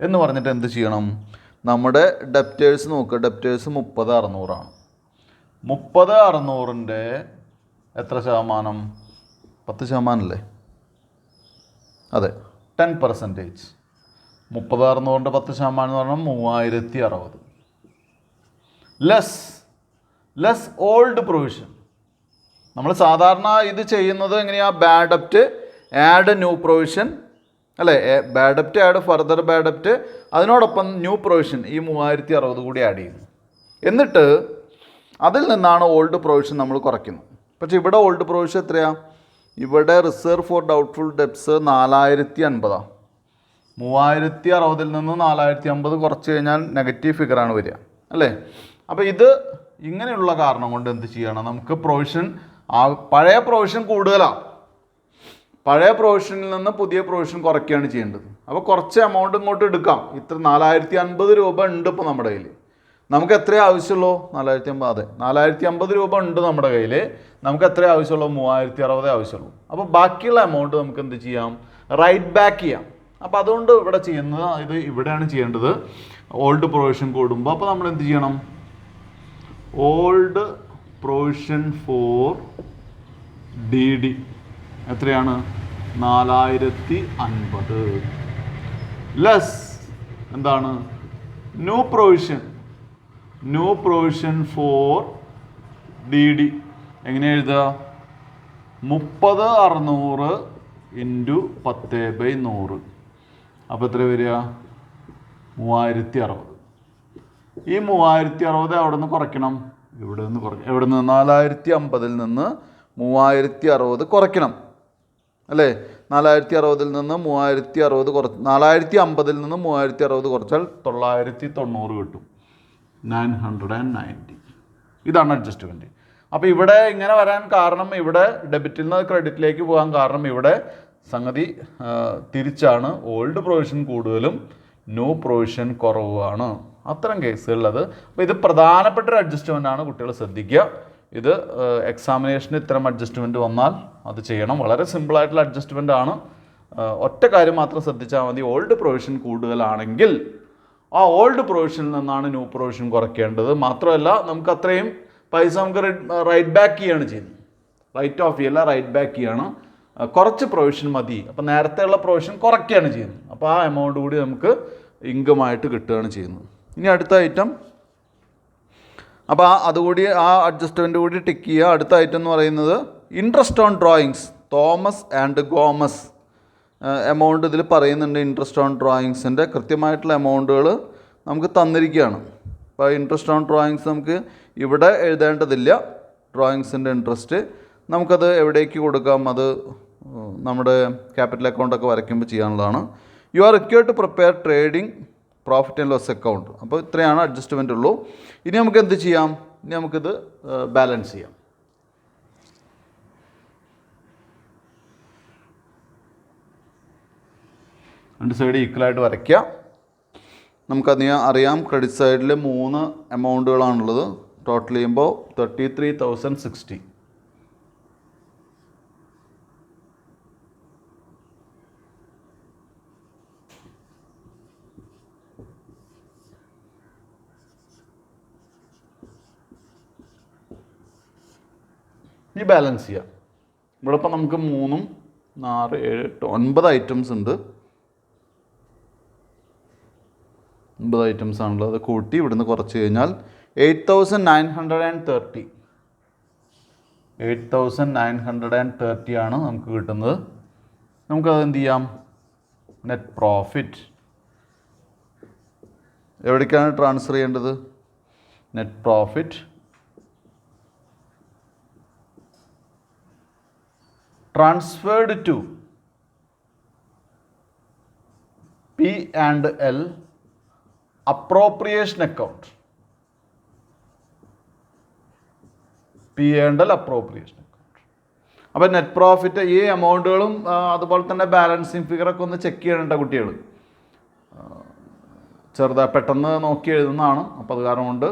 [SPEAKER 1] എന്ന് പറഞ്ഞിട്ട് എന്ത് ചെയ്യണം? നമ്മുടെ ഡെപ്റ്റേഴ്സ് നോക്കുക. ഡെപ്റ്റേഴ്സ് 30,600 ആണ്. 30,600ൻ്റെ എത്ര ശതമാനം? 10% അല്ലേ? അതെ, 10%. 30,600ൻ്റെ 10% എന്ന് പറഞ്ഞാൽ 3,060. Less old provision. നമ്മൾ സാധാരണ ഇത് ചെയ്യുന്നത് എങ്ങനെയാണ്? ബാഡ് ഡെപ്റ്റ് ആഡ് ന്യൂ പ്രൊവിഷൻ അല്ലേ? ബാഡ് ഡെപ്റ്റ് ആഡ് ഫർദർ ബാഡ് ഡെപ്റ്റ്, അതിനോടൊപ്പം ന്യൂ പ്രൊവിഷൻ ഈ 3,060 കൂടി ആഡ് ചെയ്യുന്നു. എന്നിട്ട് അതിൽ നിന്നാണ് ഓൾഡ് പ്രൊവിഷൻ നമ്മൾ കുറയ്ക്കുന്നത്. പക്ഷേ ഇവിടെ ഓൾഡ് പ്രൊവിഷൻ എത്രയാണ്? ഇവിടെ റിസർവ് ഫോർ ഡൗട്ട്ഫുൾ ഡെപ്റ്റ്സ് 4,050. 3,060 നിന്ന് 4,050 കുറച്ച് കഴിഞ്ഞാൽ നെഗറ്റീവ് ഫിഗറാണ് വരിക അല്ലേ? അപ്പോൾ ഇത് ഇങ്ങനെയുള്ള കാരണം കൊണ്ട് എന്ത് ചെയ്യണം? നമുക്ക് പ്രൊവിഷൻ, പഴയ പ്രൊവിഷൻ കൂടുതലാണ്. പഴയ പ്രൊവിഷനിൽ നിന്ന് പുതിയ പ്രൊവിഷൻ കുറയ്ക്കുകയാണ് ചെയ്യേണ്ടത്. അപ്പോൾ കുറച്ച് എമൗണ്ട് ഇങ്ങോട്ട് എടുക്കാം. ഇത്ര 4,050 രൂപ ഉണ്ട് ഇപ്പോൾ നമ്മുടെ കയ്യിൽ. നമുക്ക് എത്ര ആവശ്യമുള്ളൂ? 4,050. അതെ, 4,050 രൂപ ഉണ്ട് നമ്മുടെ കയ്യിൽ. നമുക്ക് എത്ര ആവശ്യമുള്ളൂ? 3,060 ആവശ്യമുള്ളൂ. അപ്പോൾ ബാക്കിയുള്ള എമൗണ്ട് നമുക്ക് എന്ത് ചെയ്യാം? റൈറ്റ് ബാക്ക് ചെയ്യാം. അപ്പോൾ അതുകൊണ്ട് ഇവിടെ ചെയ്യുന്നത്, ഇത് ഇവിടെയാണ് ചെയ്യേണ്ടത്. ഓൾഡ് പ്രൊവിഷൻ കൂടുമ്പോൾ അപ്പോൾ നമ്മൾ എന്ത് ചെയ്യണം? ഓൾഡ് പ്രൊവിഷൻ ഫോർ DD എത്രയാണ്? 4,050 ലെസ് എന്താണ്? ന്യൂ പ്രൊവിഷൻ ഫോർ DD എങ്ങനെ എഴുതുക? 30,600 ഇൻറ്റു 10/100. അപ്പോൾ എത്ര വരിക? 3060. ഈ 3060 അവിടെ നിന്ന് കുറയ്ക്കണം. ഇവിടെ നിന്ന് കുറയ്ക്കണം. എവിടെ നിന്ന്? 4050 നിന്ന് 3060 കുറയ്ക്കണം അല്ലേ? 4060 നിന്ന് 3060 കുറച്ച് 4050 നിന്ന് 3060 കുറച്ചാൽ 990 കിട്ടും. 990. ഇതാണ് അഡ്ജസ്റ്റ്മെൻറ്റ്. അപ്പോൾ ഇവിടെ ഇങ്ങനെ വരാൻ കാരണം, ഇവിടെ ഡെബിറ്റിൽ നിന്ന് ക്രെഡിറ്റിലേക്ക് പോകാൻ കാരണം ഇവിടെ സംഗതി തിരിച്ചാണ്. ഓൾഡ് പ്രൊവിഷൻ കൂടുതലും ന്യൂ പ്രൊവിഷൻ കുറവാണ്. അത്തരം കേസുകളിലത്. അപ്പോൾ ഇത് പ്രധാനപ്പെട്ടൊരു അഡ്ജസ്റ്റ്മെൻ്റ് ആണ്, കുട്ടികൾ ശ്രദ്ധിക്കുക. ഇത് എക്സാമിനേഷന് ഇത്തരം അഡ്ജസ്റ്റ്മെൻറ്റ് വന്നാൽ അത് ചെയ്യണം. വളരെ സിമ്പിളായിട്ടുള്ള അഡ്ജസ്റ്റ്മെൻ്റ് ആണ്. ഒറ്റ കാര്യം മാത്രം ശ്രദ്ധിച്ചാൽ മതി. ഓൾഡ് പ്രൊവിഷൻ കൂടുതലാണെങ്കിൽ ആ ഓൾഡ് പ്രൊവിഷനിൽ നിന്നാണ് ന്യൂ പ്രൊവിഷൻ കുറയ്ക്കേണ്ടത്. മാത്രമല്ല നമുക്ക് അത്രയും പൈസ നമുക്ക് റൈറ്റ് ബാക്ക് ചെയ്യാണ് ചെയ്യുന്നത്. റൈറ്റ് ഓഫ് ചെയ്യല്ല, റൈറ്റ് ബാക്ക് ചെയ്യാണ്. കുറച്ച് പ്രൊവിഷൻ മതി. അപ്പോൾ നേരത്തെയുള്ള പ്രൊവിഷൻ കുറയ്ക്കുകയാണ് ചെയ്യുന്നത്. അപ്പോൾ ആ എമൗണ്ട് കൂടി നമുക്ക് ഇൻകമായിട്ട് കിട്ടുകയാണ് ചെയ്യുന്നത്. ഇനി അടുത്ത ഐറ്റം, അപ്പോൾ അതുകൂടി ആ അഡ്ജസ്റ്റ്മെൻറ്റ് കൂടി ടിക്ക് ചെയ്യുക. അടുത്ത ഐറ്റം എന്ന് പറയുന്നത് interest on drawings. Thomas and Gomez amount ഇതിൽ പറയുന്നുണ്ട്. ഇൻട്രസ്റ്റ് ഓൺ ഡ്രോയിങ്സിൻ്റെ കൃത്യമായിട്ടുള്ള എമൗണ്ടുകൾ നമുക്ക് തന്നിരിക്കുകയാണ്. അപ്പോൾ ഇൻട്രസ്റ്റ് ഓൺ ഡ്രോയിങ്സ് നമുക്ക് ഇവിടെ എഴുതേണ്ടതില്ല. ഡ്രോയിങ്സിൻ്റെ ഇൻട്രസ്റ്റ് നമുക്കത് എവിടേക്ക് കൊടുക്കാം? അത് നമ്മുടെ ക്യാപിറ്റൽ അക്കൗണ്ടൊക്കെ വരയ്ക്കുമ്പോൾ ചെയ്യാനുള്ളതാണ്. You are required to prepare trading profit and loss account. അപ്പോൾ ഇത്രയാണ് അഡ്ജസ്റ്റ്മെൻ്റ് ഉള്ളൂ. ഇനി നമുക്ക് എന്ത് ചെയ്യാം? ഇനി നമുക്കിത് ബാലൻസ് ചെയ്യാം. രണ്ട് സൈഡ് ഈക്വലായിട്ട് വരയ്ക്കുക. നമുക്കത് അറിയാം, ക്രെഡിറ്റ് സൈഡിൽ 3 എമൗണ്ടുകളാണുള്ളത്. ടോട്ടൽ ചെയ്യുമ്പോൾ 33,060. ഇനി ബാലൻസ് ചെയ്യാം. ഇവിടെ ഇപ്പം നമുക്ക് 3, 6, 7, 8, 9 ഐറ്റംസ് ഉണ്ട്. 9 ഐറ്റംസ് ആണല്ലോ. അത് കൂട്ടി ഇവിടുന്ന് കുറച്ച് കഴിഞ്ഞാൽ 8,930. 8,930 ആണ് നമുക്ക് കിട്ടുന്നത്. നമുക്കത് എന്ത് ചെയ്യാം? നെറ്റ് പ്രോഫിറ്റ് എവിടേക്കാണ് ട്രാൻസ്ഫർ ചെയ്യേണ്ടത്? Net profit transferred to P&L appropriation account. P&L appropriation account. അപ്പോൾ നെറ്റ് പ്രോഫിറ്റ് ഈ എമൗണ്ടുകളും അതുപോലെ തന്നെ ബാലൻസിങ് ഫിഗറൊക്കെ ഒന്ന് ചെക്ക് ചെയ്യണേണ്ട കുട്ടികൾ. പെട്ടെന്ന് നോക്കി എഴുതുന്നതാണ്. അപ്പോൾ അത് കാരണം കൊണ്ട്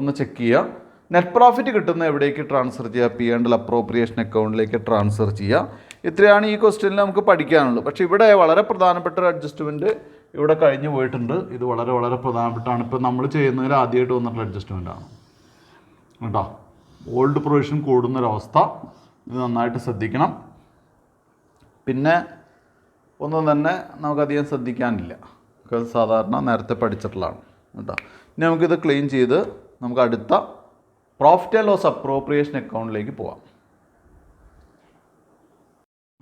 [SPEAKER 1] ഒന്ന് ചെക്ക് ചെയ്യുക. നെറ്റ് പ്രോഫിറ്റ് കിട്ടുന്ന എവിടേക്ക് ട്രാൻസ്ഫർ ചെയ്യുക? P&L അപ്രോപ്രിയേഷൻ അക്കൗണ്ടിലേക്ക് ട്രാൻസ്ഫർ ചെയ്യുക. ഇത്രയാണ് ഈ ക്വസ്റ്റ്യനിൽ നമുക്ക് പഠിക്കാനുള്ളൂ. പക്ഷേ ഇവിടെ വളരെ പ്രധാനപ്പെട്ട ഒരു അഡ്ജസ്റ്റ്മെൻറ്റ് ഇവിടെ കഴിഞ്ഞു പോയിട്ടുണ്ട്. ഇത് വളരെ വളരെ പ്രധാനപ്പെട്ടാണ്. ഇപ്പോൾ നമ്മൾ ചെയ്യുന്നതിൽ ആദ്യമായിട്ട് വന്നിട്ടുള്ള അഡ്ജസ്റ്റ്മെൻ്റ് ആണ് കേട്ടോ. ഓൾഡ് പ്രൊവിഷൻ കൂടുന്നൊരവസ്ഥ, ഇത് നന്നായിട്ട് ശ്രദ്ധിക്കണം. പിന്നെ ഒന്നും തന്നെ നമുക്കധികം ശ്രദ്ധിക്കാനില്ല, സാധാരണ നേരത്തെ പഠിച്ചിട്ടുള്ളതാണ് കേട്ടോ. ഇനി നമുക്കിത് ക്ലീൻ ചെയ്ത് നമുക്ക് അടുത്ത പ്രോഫിറ്റ് ആൻഡ് ലോസ് അപ്രോപ്രിയേഷൻ അക്കൗണ്ടിലേക്ക് പോവാം.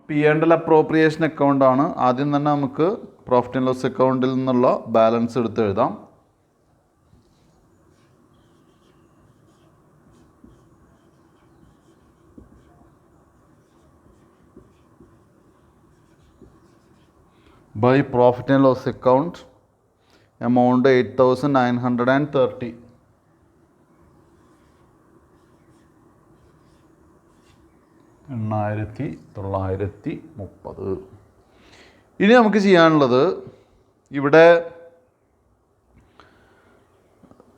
[SPEAKER 1] P&L appropriation അക്കൗണ്ടാണ്. ആദ്യം തന്നെ നമുക്ക് പ്രോഫിറ്റ് ആൻഡ് ലോസ് അക്കൗണ്ടിൽ നിന്നുള്ള ബാലൻസ് എടുത്ത് എഴുതാം. By profit and loss account amount 8,930. $8,930. ഇനി നമുക്ക് ചെയ്യാനുള്ളത്, ഇവിടെ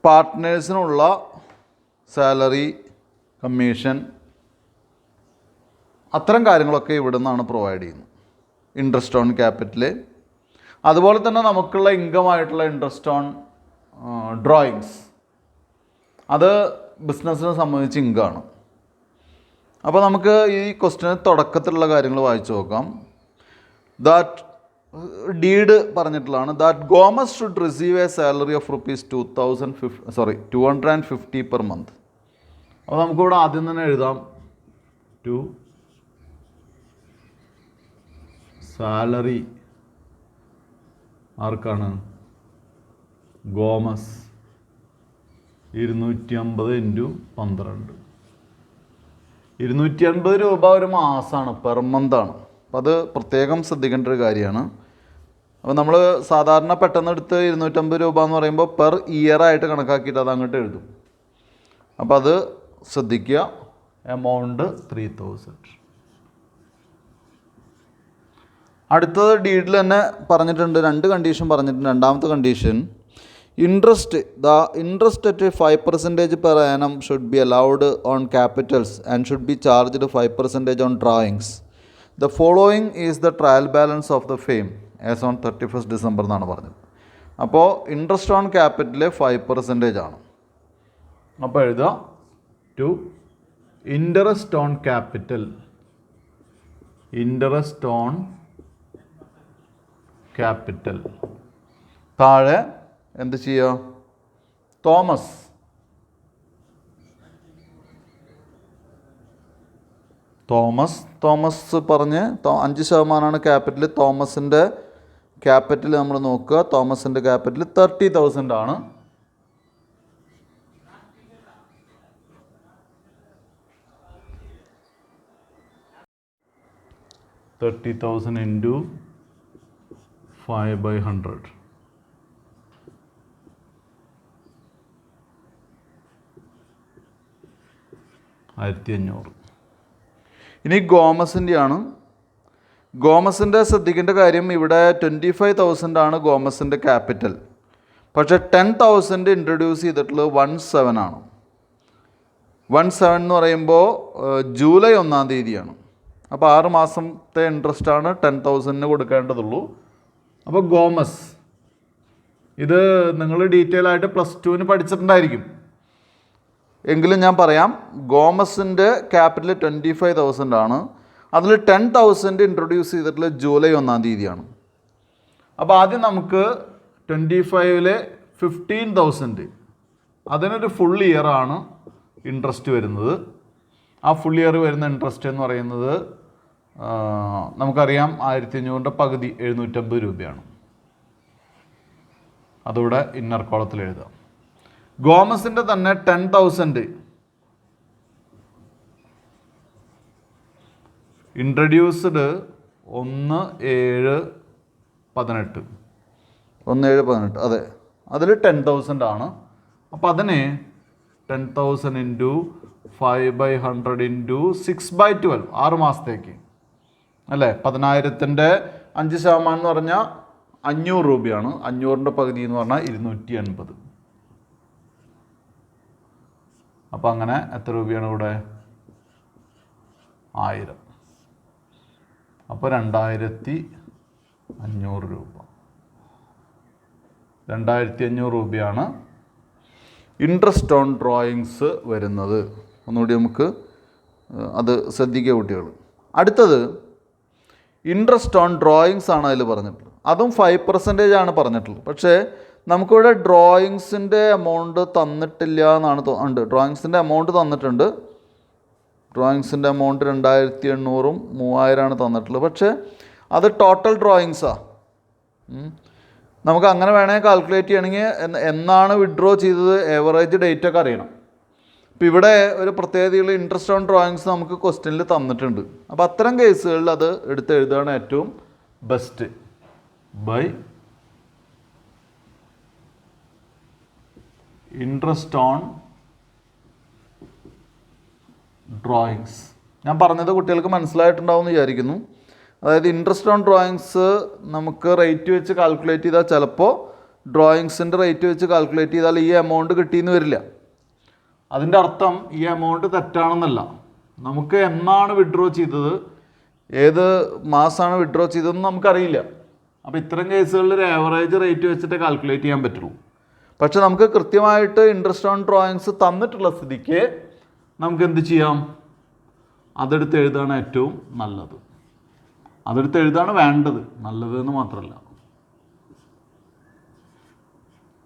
[SPEAKER 1] പാർട്ട്നേഴ്സിനുള്ള സാലറി, കമ്മീഷൻ, അത്തരം കാര്യങ്ങളൊക്കെ ഇവിടെ നിന്നാണ് പ്രൊവൈഡ് ചെയ്യുന്നത്. ഇൻട്രസ്റ്റ് ഓൺ ക്യാപിറ്റൽ, അതുപോലെ തന്നെ നമുക്കുള്ള ഇൻകമായിട്ടുള്ള ഇൻട്രസ്റ്റ് ഓൺ ഡ്രോയിങ്സ്, അത് ബിസിനസ്സിനെ സംബന്ധിച്ച് ഇൻകമാണ്. അപ്പോൾ നമുക്ക് ഈ ക്വസ്റ്റ്യന് തുടക്കത്തിലുള്ള കാര്യങ്ങൾ വായിച്ചു നോക്കാം. ദാറ്റ് ഡീഡ് പറഞ്ഞിട്ടുള്ളതാണ്. That Gomez should receive a salary of rupees 250 per month. അപ്പോൾ നമുക്കിവിടെ ആദ്യം തന്നെ എഴുതാം ടു സാലറി ആർക്കാണ്? ഗോമസ് 250 × 12. 250 രൂപ ഒരു മാസമാണ്, പെർ മന്താണ്. അപ്പം അത് പ്രത്യേകം ശ്രദ്ധിക്കേണ്ട ഒരു കാര്യമാണ്. അപ്പോൾ നമ്മൾ സാധാരണ പെട്ടെന്ന് എടുത്ത് 250 രൂപ എന്ന് പറയുമ്പോൾ പെർ ഇയർ ആയിട്ട് കണക്കാക്കിയിട്ട് അത് അങ്ങോട്ട് എഴുതും. അപ്പോൾ അത് ശ്രദ്ധിക്കുക. എമൗണ്ട് 3000. അടുത്തത് ഡീഡിൽ തന്നെ പറഞ്ഞിട്ടുണ്ട്, 2 കണ്ടീഷൻ പറഞ്ഞിട്ടുണ്ട്. രണ്ടാമത്തെ condition, the interest at 5% per annum should be allowed on capitals and should be charged 5% on drawings. The following is the trial balance of the firm as on 31st December എന്നാണ് പറഞ്ഞത്. അപ്പോൾ interest on capital 5% ആണ്. അപ്പോൾ എഴുതുക to interest on capital, interest on capital. താഴെ എന്ത് ചെയ്യുക? Thomas പറഞ്ഞ് 5% ക്യാപിറ്റൽ. തോമസിൻ്റെ ക്യാപിറ്റൽ നമ്മൾ നോക്കുക. തോമസിൻ്റെ ക്യാപിറ്റൽ 30,000 ആണ്. $30,000 × 5/100. 1500. ഇനി ഗോമസിൻ്റെയാണ്. ഗോമസിൻ്റെ ശ്രദ്ധിക്കേണ്ട കാര്യം, ഇവിടെ 25,000 ആണ് ഗോമസിൻ്റെ ക്യാപിറ്റൽ. പക്ഷേ 10,000 ഇൻട്രൊഡ്യൂസ് ചെയ്തിട്ടുള്ളത് 17 ആണ്. 17 എന്ന് പറയുമ്പോൾ ജൂലൈ 1-ാം തീയതിയാണ്. അപ്പോൾ 6 മാസത്തെ ഇൻട്രസ്റ്റാണ് 10,000 കൊടുക്കേണ്ടതുള്ളൂ. അപ്പോൾ ഗോമസ്, ഇത് നിങ്ങൾ ഡീറ്റെയിൽ ആയിട്ട് +2 പഠിച്ചിട്ടുണ്ടായിരിക്കും. എങ്കിലും ഞാൻ പറയാം, ഗോമസിൻ്റെ ക്യാപിറ്റൽ 25,000 ആണ്. അതിൽ 10,000 ഇൻട്രൊഡ്യൂസ് ചെയ്തിട്ടുള്ളത് ജൂലൈ 1-ാം തീയതിയാണ്. അപ്പോൾ ആദ്യം നമുക്ക് 25-ലെ 15,000, അതിനൊരു ഫുൾ ഇയറാണ് ഇൻട്രസ്റ്റ് വരുന്നത്. ആ ഫുൾ ഇയർ വരുന്ന ഇൻട്രസ്റ്റ് എന്ന് പറയുന്നത് നമുക്കറിയാം 1500-ൻ്റെ പകുതി 750 രൂപയാണ്. അതോടെ ഇന്നർ കോളത്തിൽ എഴുതാം. ഗോമസിൻ്റെ തന്നെ 10,000 ഇൻട്രൊഡ്യൂസ്ഡ് 1718, അതെ, അതിൽ 10,000 ആണ്. അപ്പോൾ അതിന് 10,000 × 5/100 × 6/12, 6 മാസത്തേക്ക് അല്ലേ. 10,000-ൻ്റെ 5% എന്ന് പറഞ്ഞാൽ 500 രൂപയാണ്. 500-ൻ്റെ പകുതി എന്ന് പറഞ്ഞാൽ 280. അപ്പോൾ അങ്ങനെ എത്ര രൂപയാണ് ഇവിടെ? 1000. അപ്പോൾ 2,500 രൂപ. 2,500 രൂപയാണ് ഇൻട്രസ്റ്റ് ഓൺ ഡ്രോയിങ്സ് വരുന്നത്. ഒന്നുകൂടി നമുക്ക് അത് ശ്രദ്ധിക്കുക കുട്ടികൾ. അടുത്തത് ഇൻട്രസ്റ്റ് ഓൺ ഡ്രോയിങ്സ് ആണ് അതിൽ പറഞ്ഞിട്ടുള്ളത്. അതും 5% ആണ് പറഞ്ഞിട്ടുള്ളത്. പക്ഷേ നമുക്കിവിടെ ഡ്രോയിങ്സിൻ്റെ എമൗണ്ട് തന്നിട്ടില്ല എന്നാണ് ഉണ്ട്. ഡ്രോയിങ്സിൻ്റെ എമൗണ്ട് തന്നിട്ടുണ്ട്. ഡ്രോയിങ്സിൻ്റെ എമൗണ്ട് 2,800-ഉം 3,000-ആണ് തന്നിട്ടുള്ളത്. പക്ഷേ അത് ടോട്ടൽ ഡ്രോയിങ്സാണ്. നമുക്ക് അങ്ങനെ വേണമെങ്കിൽ കാൽക്കുലേറ്റ് ചെയ്യണമെങ്കിൽ എന്നാണ് വിഡ്രോ ചെയ്തത്, ഏവറേജ് ഡേറ്റ് ഒക്കെ അറിയണം. അപ്പോൾ ഇവിടെ ഒരു പ്രത്യേകതയുള്ള ഇൻട്രസ്റ്റ് ഓൺ ഡ്രോയിങ്സ് നമുക്ക് ക്വസ്റ്റ്യനിൽ തന്നിട്ടുണ്ട്. അപ്പോൾ അത്തരം കേസുകളിൽ അത് എടുത്ത് എഴുതുകയാണ് ഏറ്റവും best. By interest on drawings. ഞാൻ പറഞ്ഞത് കുട്ടികൾക്ക് മനസ്സിലായിട്ടുണ്ടാവും എന്ന് വിചാരിക്കുന്നു. അതായത് ഇൻട്രസ്റ്റ് ഓൺ ഡ്രോയിങ്സ് നമുക്ക് റേറ്റ് വെച്ച് കാൽക്കുലേറ്റ് ചെയ്താൽ ചിലപ്പോൾ ഡ്രോയിങ്സിൻ്റെ റേറ്റ് വെച്ച് കാൽക്കുലേറ്റ് ചെയ്താൽ ഈ എമൗണ്ട് കിട്ടിയെന്ന് വരില്ല. അതിൻ്റെ അർത്ഥം ഈ എമൗണ്ട് തെറ്റാണെന്നല്ല. നമുക്ക് എന്നാണ് വിഡ്രോ ചെയ്തത്, ഏത് മാസമാണ് വിഡ്രോ ചെയ്തതെന്ന് നമുക്കറിയില്ല. അപ്പോൾ ഇത്തരം കേസുകളിൽ ഒരു ആവറേജ് റേറ്റ് വെച്ചിട്ട് കാൽക്കുലേറ്റ് ചെയ്യാൻ പറ്റുള്ളൂ. പക്ഷെ നമുക്ക് കൃത്യമായിട്ട് ഇൻട്രസ്റ്റ് ഓൺ ഡ്രോയിങ്സ് തന്നിട്ടുള്ള സ്ഥിതിക്ക് നമുക്ക് എന്ത് ചെയ്യാം? അതെടുത്ത് എഴുതാണ് ഏറ്റവും നല്ലത്. അതെടുത്ത് എഴുതാണ് വേണ്ടത്, നല്ലതെന്ന് മാത്രമല്ല.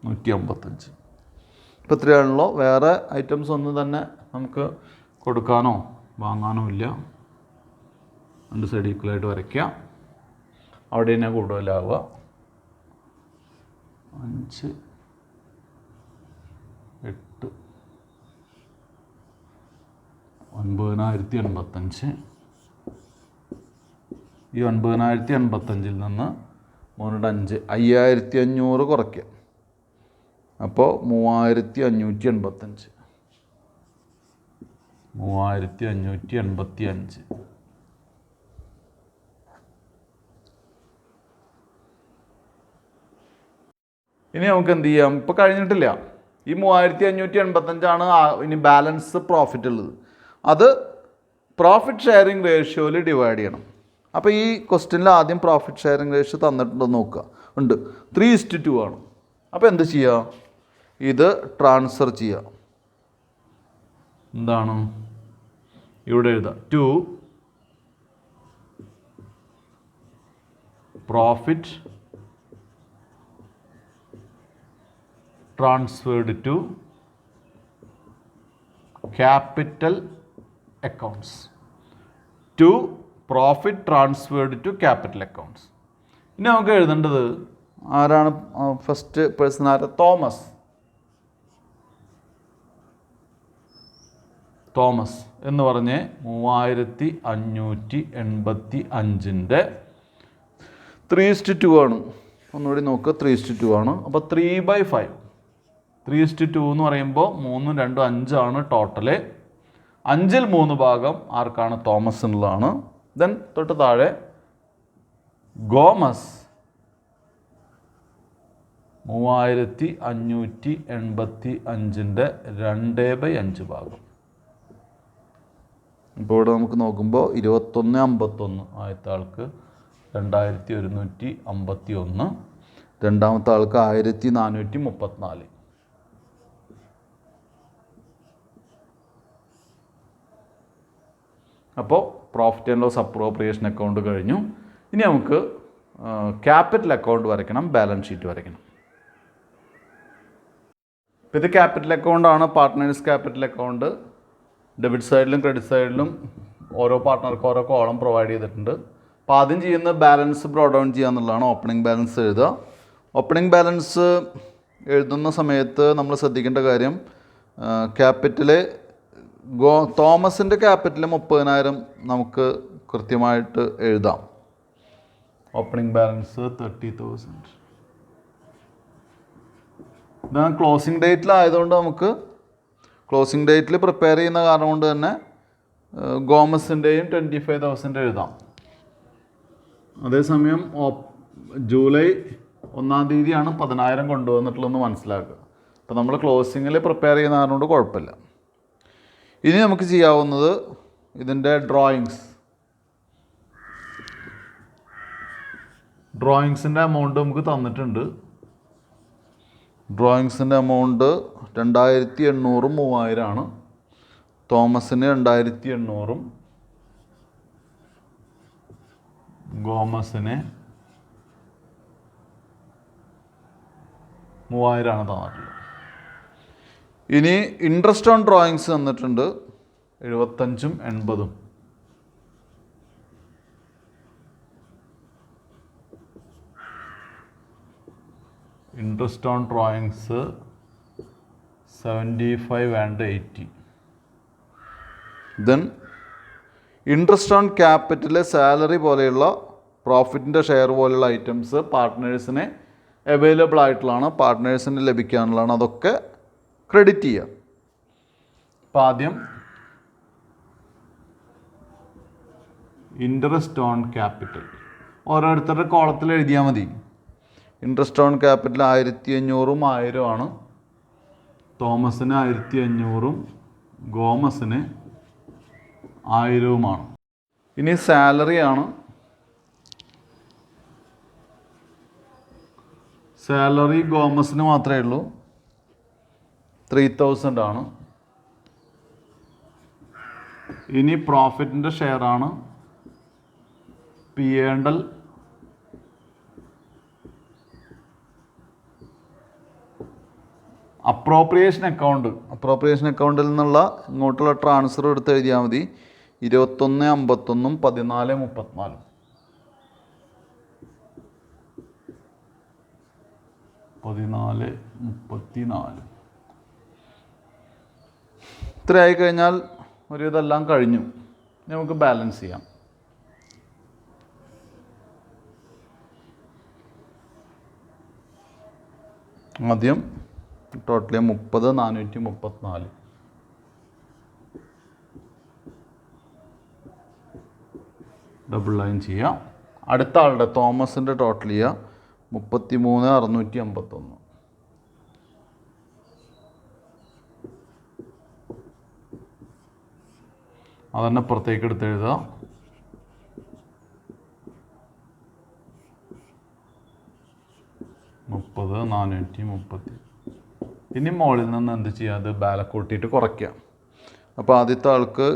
[SPEAKER 1] 155. ഇപ്പോൾ ഇത്രയാണല്ലോ. വേറെ ഐറ്റംസ് ഒന്നും തന്നെ നമുക്ക് കൊടുക്കാനോ വാങ്ങാനോ ഇല്ല. രണ്ട് സൈഡ് ഈക്വലായിട്ട് വരയ്ക്കുക. അവിടെ തന്നെ കൂടുതലാവുക. 5, 8, 9085. ഈ 9085 നിന്ന് 3 5500 കുറയ്ക്കുക. അപ്പോൾ 3585. 3585. ഇനി നമുക്ക് എന്ത് ചെയ്യാം? ഇപ്പോൾ കഴിഞ്ഞിട്ടില്ല. ഈ 3585 ഇനി ബാലൻസ് പ്രോഫിറ്റ് ഉള്ളത്. അത് പ്രോഫിറ്റ് ഷെയറിംഗ് റേഷ്യോയിൽ ഡിവൈഡ് ചെയ്യണം. അപ്പോൾ ഈ ക്വസ്റ്റ്യനിൽ ആദ്യം പ്രോഫിറ്റ് ഷെയറിംഗ് റേഷ്യോ തന്നിട്ടുണ്ടെന്ന് നോക്കുക. ഉണ്ട്, 3:2 ആണ്. അപ്പോൾ എന്ത് ചെയ്യുക? ഇത് ട്രാൻസ്ഫർ ചെയ്യുക. എന്താണ് ഇവിടെ എഴുതുക? To profit transferred to capital accounts. To profit transferred to capital accounts. ഇനി നമുക്ക് എഴുതേണ്ടത് ആരാണ്? ഫസ്റ്റ് പേഴ്സൺ ആരാ? തോമസ് എന്ന് പറഞ്ഞ് 3585 3:2 ആണ്. ഒന്നുകൂടി നോക്കുക. 3:2 ആണ്. അപ്പോൾ 3/5. 3:2 എന്ന് പറയുമ്പോൾ 3, 2, 5 ആണ് ടോട്ടല്. 5-ൽ 3 ഭാഗം ആർക്കാണ്? തോമസിനുള്ളതാണ്. ദെൻ തൊട്ട് താഴെ ഗോമസ് 3585 2/5 ഭാഗം. ഇപ്പോൾ ഇവിടെ നമുക്ക് നോക്കുമ്പോൾ 2151 ആദ്യത്തെ ആൾക്ക് 2151, രണ്ടാമത്തെ ആൾക്ക് 1434. അപ്പോൾ profit and loss appropriation account കഴിഞ്ഞു. ഇനി നമുക്ക് ക്യാപിറ്റൽ അക്കൗണ്ട് വരയ്ക്കണം, ബാലൻസ് ഷീറ്റ് വരയ്ക്കണം. ഇപ്പോൾ ഇത് ക്യാപിറ്റൽ അക്കൗണ്ടാണ്, പാർട്ട്നേഴ്സ് ക്യാപിറ്റൽ അക്കൗണ്ട്. ഡെബിറ്റ് സൈഡിലും ക്രെഡിറ്റ് സൈഡിലും ഓരോ പാർട്ട്ണർക്ക് ഓരോ കോളം പ്രൊവൈഡ് ചെയ്തിട്ടുണ്ട്. അപ്പോൾ ആദ്യം ചെയ്യുന്ന ബാലൻസ് ബ്രോ ഡൗൺ ചെയ്യുക എന്നുള്ളതാണ്. ഓപ്പണിംഗ് ബാലൻസ് എഴുതുക. ഓപ്പണിംഗ് ബാലൻസ് എഴുതുന്ന സമയത്ത് നമ്മൾ ശ്രദ്ധിക്കേണ്ട കാര്യം, ക്യാപിറ്റല് തോമസിൻ്റെ ക്യാപിറ്റൽ 30,000 നമുക്ക് കൃത്യമായിട്ട് എഴുതാം. Opening balance 30,000. ഇതാണ് ക്ലോസിംഗ് ഡേറ്റിലായതുകൊണ്ട് നമുക്ക് ക്ലോസിംഗ് ഡേറ്റിൽ പ്രിപ്പയർ ചെയ്യുന്ന കാരണം കൊണ്ട് തന്നെ ഗോമസിൻ്റെയും 25,000 എഴുതാം. അതേസമയം ജൂലൈ 1-ാം തീയതിയാണ് 10,000 കൊണ്ടുവന്നിട്ടുള്ളതെന്ന് മനസ്സിലാക്കുക. അപ്പോൾ നമ്മൾ ക്ലോസിങ്ങിൽ പ്രിപ്പയർ ചെയ്യുന്ന കാരണം കൊണ്ട് കുഴപ്പമില്ല. ഇനി നമുക്ക് ചെയ്യാവുന്നത് ഇതിൻ്റെ ഡ്രോയിങ്സിൻ്റെ എമൗണ്ട് നമുക്ക് തന്നിട്ടുണ്ട്. ഡ്രോയിങ്സിൻ്റെ എമൗണ്ട് 2800 3000 ആണ്. തോമസിന് 2800, ഗോമസിന് 3000 ആണ് തന്നിട്ടുള്ളത്. ഇനി ഇൻട്രസ്റ്റ് ഓൺ ഡ്രോയിങ്സ് തന്നിട്ടുണ്ട് 75 80. Interest on drawings 75 and 80. Then interest on capital, salary പോലെയുള്ള പ്രോഫിറ്റിൻ്റെ ഷെയർ പോലെയുള്ള ഐറ്റംസ് പാർട്ട്നേഴ്സിന് അവൈലബിൾ ആയിട്ടുള്ളതാണ്, പാർട്ട്നേഴ്സിന് ലഭിക്കാനുള്ളതാണ്. അതൊക്കെ ക്രെഡിറ്റ് ചെയ്യുക. അപ്പോൾ ആദ്യം ഇൻട്രസ്റ്റ് ഓൺ ക്യാപിറ്റൽ ഓരോരുത്തരുടെ കോളത്തിൽ എഴുതിയാൽ മതി. ഇൻട്രസ്റ്റ് ഓൺ ക്യാപിറ്റൽ 1500 1000 ആണ്. തോമസിന് 1500, ഗോമസിന് 1000. ഇനി സാലറിയാണ്. സാലറി ഗോമസിന് മാത്രമേ ഉള്ളൂ, 3000 ആണ്. ഇനി പ്രോഫിറ്റിൻ്റെ ഷെയറാണ് P&L അപ്രോപ്രിയേഷൻ അക്കൗണ്ടിൽ നിന്നുള്ള ഇങ്ങോട്ടുള്ള ട്രാൻസ്ഫർ എടുത്ത് എഴുതിയാൽ മതി. 21, 51, 14, 34. ഇത്രയായി കഴിഞ്ഞാൽ ഒരു ഇതെല്ലാം കഴിഞ്ഞു. നമുക്ക് ബാലൻസ് ചെയ്യാം. ആദ്യം ടോട്ടലി 30,434. ഡബിൾ ലൈൻ ചെയ്യാം. അടുത്ത ആളുടെ തോമസിൻ്റെ ടോട്ടൽ ചെയ്യുക. 33,651. അതന്നെ പുറത്തേക്ക് എടുത്ത് എഴുതുക. ഇനി മുകളിൽ നിന്ന് എന്ത് ചെയ്യുക? അത് കൂട്ടിയിട്ട് കുറയ്ക്കുക. അപ്പോൾ ആദ്യത്തെ ആൾക്ക്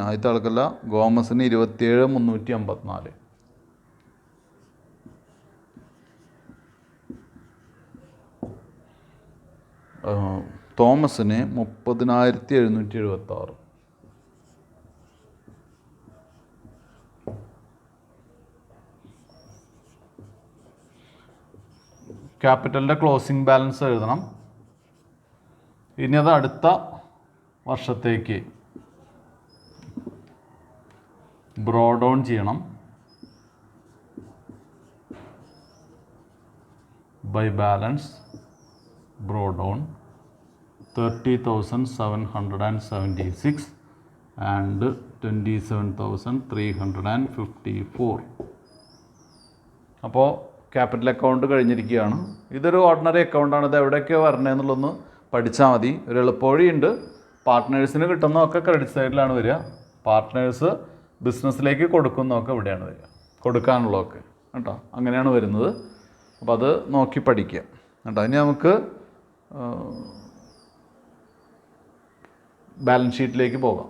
[SPEAKER 1] ആദ്യത്തെ ആൾക്കല്ല, ഗോമസിന് 27,354. തോമസിന് 30,776. ക്യാപിറ്റലിൻ്റെ ക്ലോസിംഗ് ബാലൻസ് എഴുതണം. ഇനി അത് അടുത്ത വർഷത്തേക്ക് ബ്രോ ഡൗൺ ചെയ്യണം. By balance brought 30,776 and 27,354. അപ്പോൾ ക്യാപിറ്റൽ അക്കൗണ്ട് കഴിഞ്ഞിരിക്കുകയാണ്. ഇതൊരു ഓർഡിനറി അക്കൗണ്ടാണ്. ഇത് എവിടെയൊക്കെയാണ് വരണതെന്നുള്ളതൊന്ന് പഠിച്ചാൽ മതി. ഒരു എളുപ്പവഴിയുണ്ട്. പാർട്ട്നേഴ്സിന് കിട്ടുന്നതൊക്കെ ക്രെഡിറ്റ് സൈഡിലാണ് വരിക. പാർട്ട്നേഴ്സ് ബിസിനസ്സിലേക്ക് കൊടുക്കുന്നതൊക്കെ ഇവിടെയാണ് വരിക, കൊടുക്കാനുള്ളതൊക്കെ കേട്ടോ. അങ്ങനെയാണ് വരുന്നത്. അപ്പോൾ അത് നോക്കി പഠിക്കുക കേട്ടോ. ഇനി നമുക്ക് ബാലൻസ് ഷീറ്റിലേക്ക് പോകാം.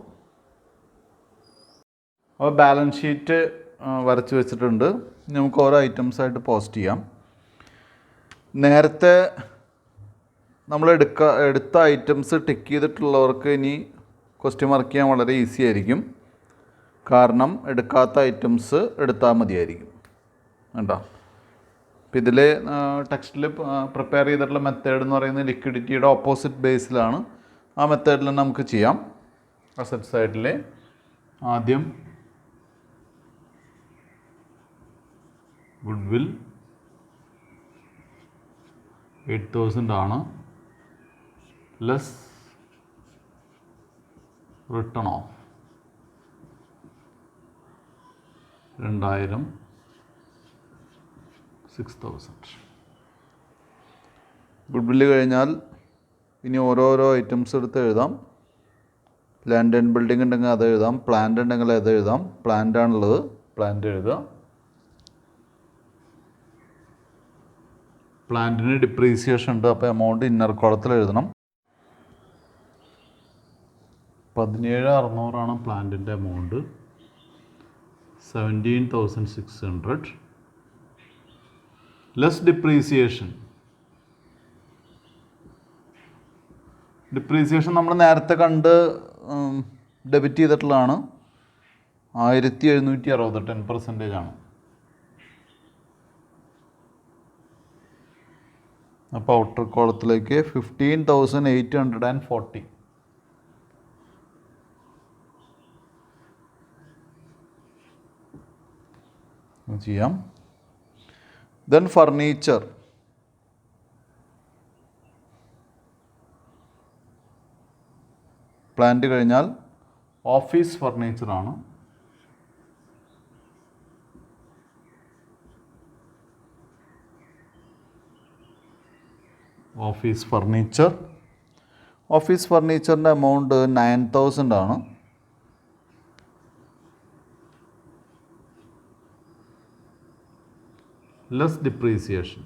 [SPEAKER 1] അപ്പോൾ ബാലൻസ് ഷീറ്റ് വരച്ച് വെച്ചിട്ടുണ്ട്. നമുക്ക് ഓരോ ഐറ്റംസായിട്ട് പോസ്റ്റ് ചെയ്യാം. നേരത്തെ നമ്മൾ എടുത്ത ഐറ്റംസ് ടിക്ക് ചെയ്തിട്ടുള്ളവർക്ക് ഇനി ക്വസ്റ്റ്യൻ മാർക്ക് ചെയ്യാൻ വളരെ ഈസി ആയിരിക്കും. കാരണം എടുക്കാത്ത ഐറ്റംസ് എടുത്താൽ മതിയായിരിക്കും കേട്ടോ. അപ്പം ഇതിൽ ടെക്സ്റ്റിൽ പ്രിപ്പയർ ചെയ്തിട്ടുള്ള മെത്തേഡ് എന്ന് പറയുന്നത് ലിക്വിഡിറ്റിയുടെ ഓപ്പോസിറ്റ് ബേസിലാണ്. ആ മെത്തേഡിൽ തന്നെ നമുക്ക് ചെയ്യാം. അസറ്റ് സൈഡിൽ ആദ്യം ഗുഡ്വിൽ 8,000 ആണ്. Less return of 2,000, 6,000. ഗുഡ്വില്ല് കഴിഞ്ഞാൽ ഇനി ഓരോരോ ഐറ്റംസ് എടുത്ത് എഴുതാം. ലാൻഡ് ആൻഡ് ബിൽഡിംഗ് ഉണ്ടെങ്കിൽ അത് എഴുതാം. പ്ലാന്റ് ഉണ്ടെങ്കിൽ അത് എഴുതാം. പ്ലാന്റ് ആണുള്ളത്, പ്ലാന്റ് എഴുതുക. പ്ലാന്റിന് ഡിപ്രീസിയേഷൻ ഉണ്ട്. അപ്പോൾ എമൗണ്ട് ഇന്നർ കോളത്തിൽ എഴുതണം. 17,600 പ്ലാന്റിൻ്റെ എമൗണ്ട്. 17,600 less depreciation. ഡിപ്രീസിയേഷൻ നമ്മൾ നേരത്തെ കണ്ട് ഡെബിറ്റ് ചെയ്തിട്ടുള്ളതാണ്. 1,760, 10% ആണ്. അപ്പോൾ ഔട്ടർ കോളത്തിലേക്ക് 15,840 ചെയ്യാം. Then furniture. പ്ലാന്റ് കഴിഞ്ഞാൽ ഓഫീസ് ഫർണിച്ചറാണ്. ഓഫീസ് ഫർണിച്ചറിൻ്റെ എമൗണ്ട് 9,000 ആണ്. Less depreciation.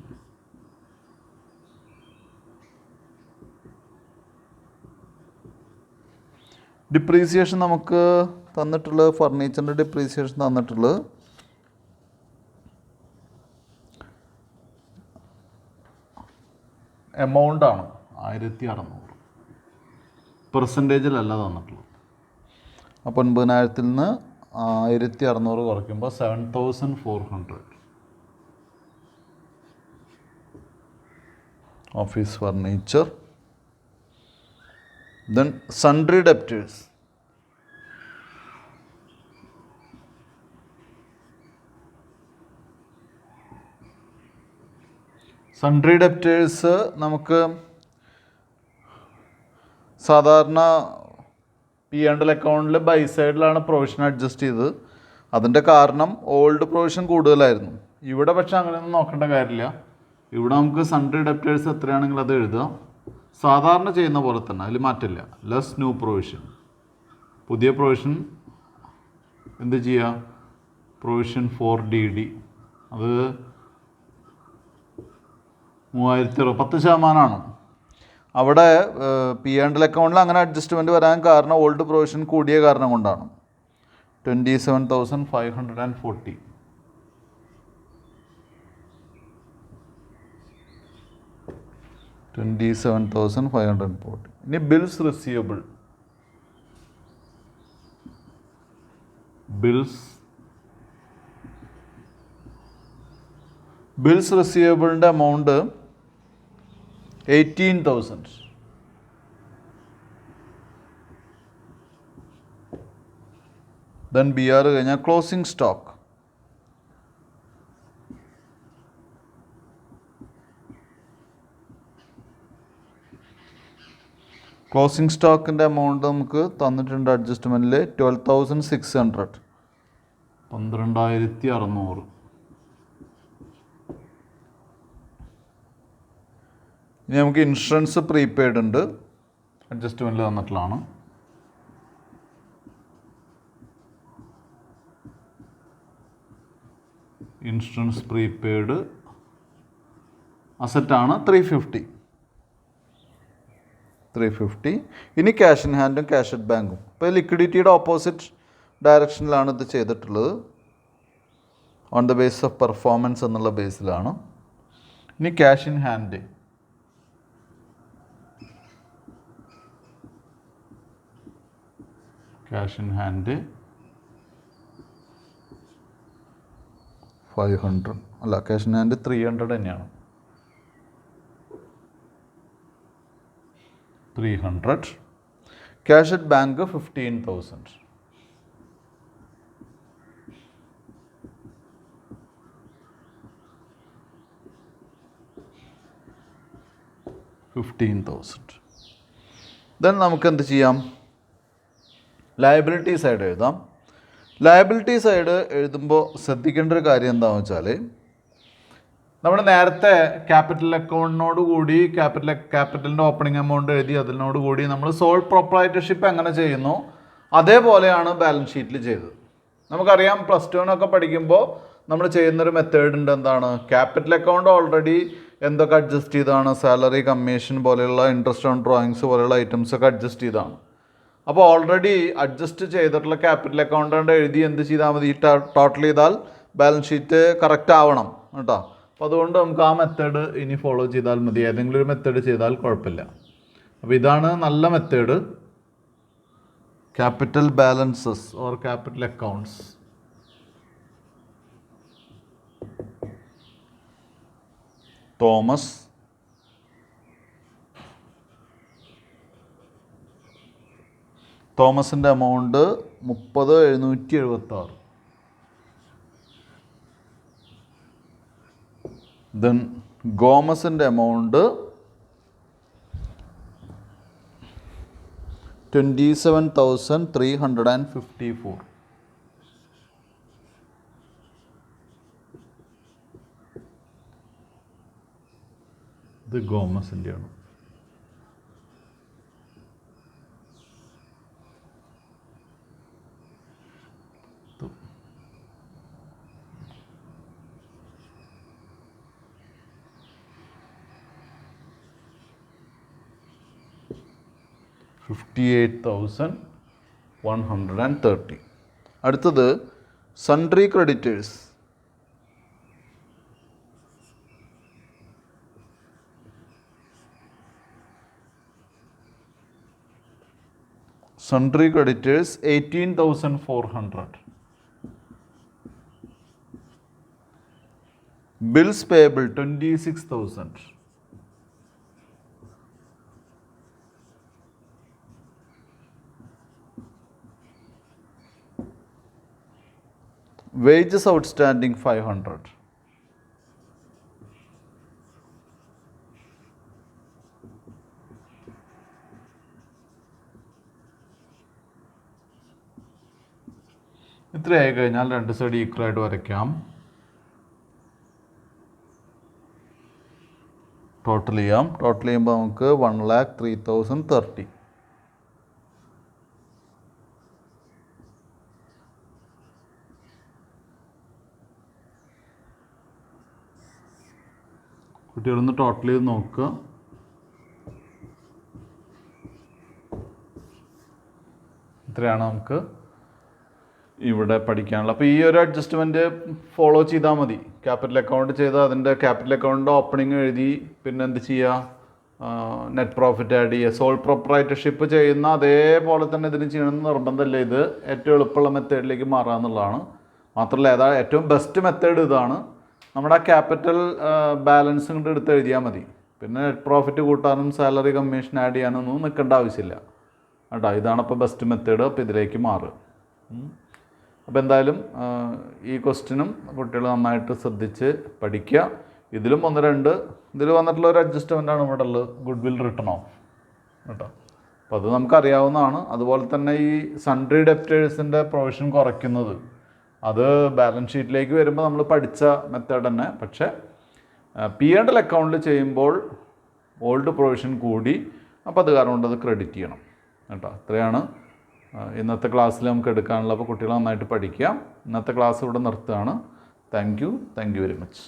[SPEAKER 1] ഡിപ്രീസിയേഷൻ നമുക്ക് തന്നിട്ടുള്ളത് ഫർണിച്ചറിൻ്റെ ഡിപ്രീസിയേഷൻ തന്നിട്ടുള്ളത് എമൗണ്ടാണ് 1600 പെർസെൻറ്റേജിലല്ല തന്നിട്ടുള്ളത്. അപ്പോൾ 90,000 നിന്ന് 1600 കുറയ്ക്കുമ്പോൾ 7400. Office furniture. Then sundry debtors. Sundry debtors നമുക്ക് സാധാരണ P&L അക്കൗണ്ടിൽ ബൈ സൈഡിലാണ് പ്രൊവിഷൻ അഡ്ജസ്റ്റ് ചെയ്തത്. അതിൻ്റെ കാരണം ഓൾഡ് പ്രൊവിഷൻ കൂടുതലായിരുന്നു. ഇവിടെ പക്ഷെ അങ്ങനെയൊന്നും നോക്കേണ്ട കാര്യമില്ല. ഇവിടെ നമുക്ക് സൺട്രി ഡെപ്റ്റേഴ്സ് എത്രയാണെങ്കിലും അത് എഴുതാം. സാധാരണ ചെയ്യുന്ന പോലെ തന്നെ, അതിൽ മാറ്റില്ല. Less new provision. പുതിയ പ്രൊവിഷൻ എന്ത് ചെയ്യുക? പ്രൊവിഷൻ ഫോർ DD അത് 1000% അവിടെ P&L അക്കൗണ്ടിൽ അങ്ങനെ അഡ്ജസ്റ്റ്മെൻറ്റ് വരാൻ കാരണം ഓൾഡ് പ്രൊവിഷൻ കൂടിയ കാരണം കൊണ്ടാണ്. 27,540. ഇനി ബിൽസ് റിസീവബിൾ. ബിൽസ് റിസീവബിളിൻ്റെ എമൗണ്ട് 18,000. ദെൻ BR കഴിഞ്ഞാൽ ക്ലോസിംഗ് സ്റ്റോക്ക്. ക്ലോസിംഗ് സ്റ്റോക്കിൻ്റെ എമൗണ്ട് നമുക്ക് തന്നിട്ടുണ്ട് അഡ്ജസ്റ്റ്മെൻറ്റിൽ 12,600. 12,600. ഇനി നമുക്ക് ഇൻഷുറൻസ് പ്രീപെയ്ഡ് ഉണ്ട്, അഡ്ജസ്റ്റ്മെൻറ്റിൽ തന്നിട്ടുള്ളതാണ്. Insurance prepaid അസറ്റാണ് 350. ഇനി ക്യാഷ് ഇൻ ഹാൻഡും ക്യാഷ് അറ്റ് ബാങ്കും. ഇപ്പോൾ ലിക്വിഡിറ്റിയുടെ ഓപ്പോസിറ്റ് ഡയറക്ഷനിലാണ് ഇത് ചെയ്തിട്ടുള്ളത്. On the base of performance എന്നുള്ള ബേസിലാണ്. ഇനി cash in hand. Cash in hand 500 അല്ല, ക്യാഷ് ഇൻ ഹാൻഡ് 300 തന്നെയാണ്. 300. Cash at bank 15,000. 15,000. ദെൻ നമുക്ക് എന്ത് ചെയ്യാം? ലയബിലിറ്റി സൈഡ് എഴുതാം. ലയബിലിറ്റി സൈഡ് എഴുതുമ്പോൾ ശ്രദ്ധിക്കേണ്ട ഒരു കാര്യം എന്താണെന്ന് വെച്ചാൽ, നമ്മൾ നേരത്തെ ക്യാപിറ്റൽ അക്കൗണ്ടിനോട് കൂടി ക്യാപിറ്റലിൻ്റെ ഓപ്പണിംഗ് എമൗണ്ട് എഴുതി അതിനോട് കൂടി നമ്മൾ സോൾ പ്രൊപ്രൈറ്റർഷിപ്പ് എങ്ങനെ ചെയ്യുന്നു അതേപോലെയാണ് ബാലൻസ് ഷീറ്റിൽ ചെയ്തത്. നമുക്കറിയാം +2 പഠിക്കുമ്പോൾ നമ്മൾ ചെയ്യുന്നൊരു മെത്തേഡ് ഉണ്ട്. എന്താണ്? ക്യാപിറ്റൽ അക്കൗണ്ട് ഓൾറെഡി എന്തൊക്കെ അഡ്ജസ്റ്റ് ചെയ്താണ്? സാലറി, കമ്മീഷൻ പോലെയുള്ള ഇൻട്രസ്റ്റ് ഓൺ ഡ്രോയിങ്സ് പോലെയുള്ള ഐറ്റംസ് ഒക്കെ അഡ്ജസ്റ്റ് ചെയ്താണ്. അപ്പോൾ ഓൾറെഡി അഡ്ജസ്റ്റ് ചെയ്തിട്ടുള്ള ക്യാപിറ്റൽ അക്കൗണ്ട് എഴുതി എന്ത് ചെയ്താൽ മതി? ടോട്ടൽ ചെയ്താൽ ബാലൻസ് ഷീറ്റ് കറക്റ്റ് ആവണം കേട്ടോ. അപ്പോൾ അതുകൊണ്ട് നമുക്ക് ആ മെത്തേഡ് ഇനി ഫോളോ ചെയ്താൽ മതി. ഏതെങ്കിലും ഒരു മെത്തേഡ് ചെയ്താൽ കുഴപ്പമില്ല. അപ്പോൾ ഇതാണ് നല്ല method. Capital balances or capital accounts. തോമസിൻ്റെ എമൗണ്ട് 30,776. ദെൻ ഗോമസിൻ്റെ എമൗണ്ട് 27,354. ഇത് ഗോമസിൻ്റെയാണ്. $58,130. അടുത്തത് sundry creditors. Sundry creditors 18,400. Bills payable 26,000. Wages outstanding 500. ഇത്രയായി കഴിഞ്ഞാൽ രണ്ട് സൈഡ് ഈക്വലായിട്ട് വരയ്ക്കാം. ടോട്ടൽ ചെയ്യുമ്പോൾ നമുക്ക് 1,03,030. കുട്ടികളൊന്ന് ടോട്ടൽ ചെയ്ത് നോക്കുക. ഇത്രയാണ് നമുക്ക് ഇവിടെ പഠിക്കാനുള്ളത്. അപ്പോൾ ഈ ഒരു അഡ്ജസ്റ്റ്മെൻറ്റ് ഫോളോ ചെയ്താൽ മതി. ക്യാപിറ്റൽ അക്കൗണ്ട് ചെയ്താൽ അതിൻ്റെ ക്യാപിറ്റൽ അക്കൗണ്ട് ഓപ്പണിംഗ് എഴുതി പിന്നെ എന്ത് ചെയ്യുക, നെറ്റ് പ്രോഫിറ്റ് ആഡ് ചെയ്യുക. സോൾ പ്രൊപ്രൈറ്റർഷിപ്പ് ചെയ്യുന്ന അതേപോലെ തന്നെ ഇതിന് ചെയ്യണമെന്ന് നിർബന്ധമില്ല. ഇത് ഏറ്റവും എളുപ്പമുള്ള മെത്തേഡിലേക്ക് മാറുക എന്നുള്ളതാണ്. മാത്രമല്ല ഏറ്റവും ബെസ്റ്റ് മെത്തേഡ് ഇതാണ്. നമ്മുടെ ക്യാപിറ്റൽ ബാലൻസ് കൊണ്ട് എടുത്ത് എഴുതിയാൽ മതി. പിന്നെ നെറ്റ് പ്രോഫിറ്റ് കൂട്ടാനും സാലറി കമ്മീഷൻ ആഡ് ചെയ്യാനൊന്നും നിൽക്കേണ്ട ആവശ്യമില്ല കേട്ടോ. ഇതാണ് ഇപ്പോൾ ബെസ്റ്റ് മെത്തേഡ്. അപ്പോൾ ഇതിലേക്ക് മാറുക. അപ്പോൾ എന്തായാലും ഈ ക്വസ്റ്റ്യനും കുട്ടികൾ നന്നായിട്ട് ശ്രദ്ധിച്ച് പഠിക്കുക. ഇതിലും ഇതിൽ വന്നിട്ടുള്ള ഒരു അഡ്ജസ്റ്റ്മെൻറ്റാണ് ഇവിടെ ഉള്ളത്, ഗുഡ് വിൽ റിട്ടേൺ ഓഫ് കേട്ടോ. അപ്പോൾ അത് നമുക്കറിയാവുന്നതാണ്. അതുപോലെ തന്നെ ഈ സൺട്രി ഡെപ്റ്റേഴ്സിൻ്റെ പ്രൊവിഷൻ കുറയ്ക്കുന്നത് അത് ബാലൻസ് ഷീറ്റിലേക്ക് വരുമ്പോൾ നമ്മൾ പഠിച്ച മെത്തേഡ് തന്നെ. പക്ഷേ P&L അക്കൗണ്ടിൽ ചെയ്യുമ്പോൾ ഓൾഡ് പ്രൊവിഷൻ കൂടി. അപ്പോൾ അത് കാരണം കൊണ്ട് അത് ക്രെഡിറ്റ് ചെയ്യണം കേട്ടോ. ഇത്രയാണ് ഇന്നത്തെ ക്ലാസ്സിൽ നമുക്ക് എടുക്കാനുള്ളത്. അപ്പോൾ കുട്ടികൾ നന്നായിട്ട് പഠിക്കാം. ഇന്നത്തെ ക്ലാസ് ഇവിടെ നിർത്തുകയാണ്. Thank you very much.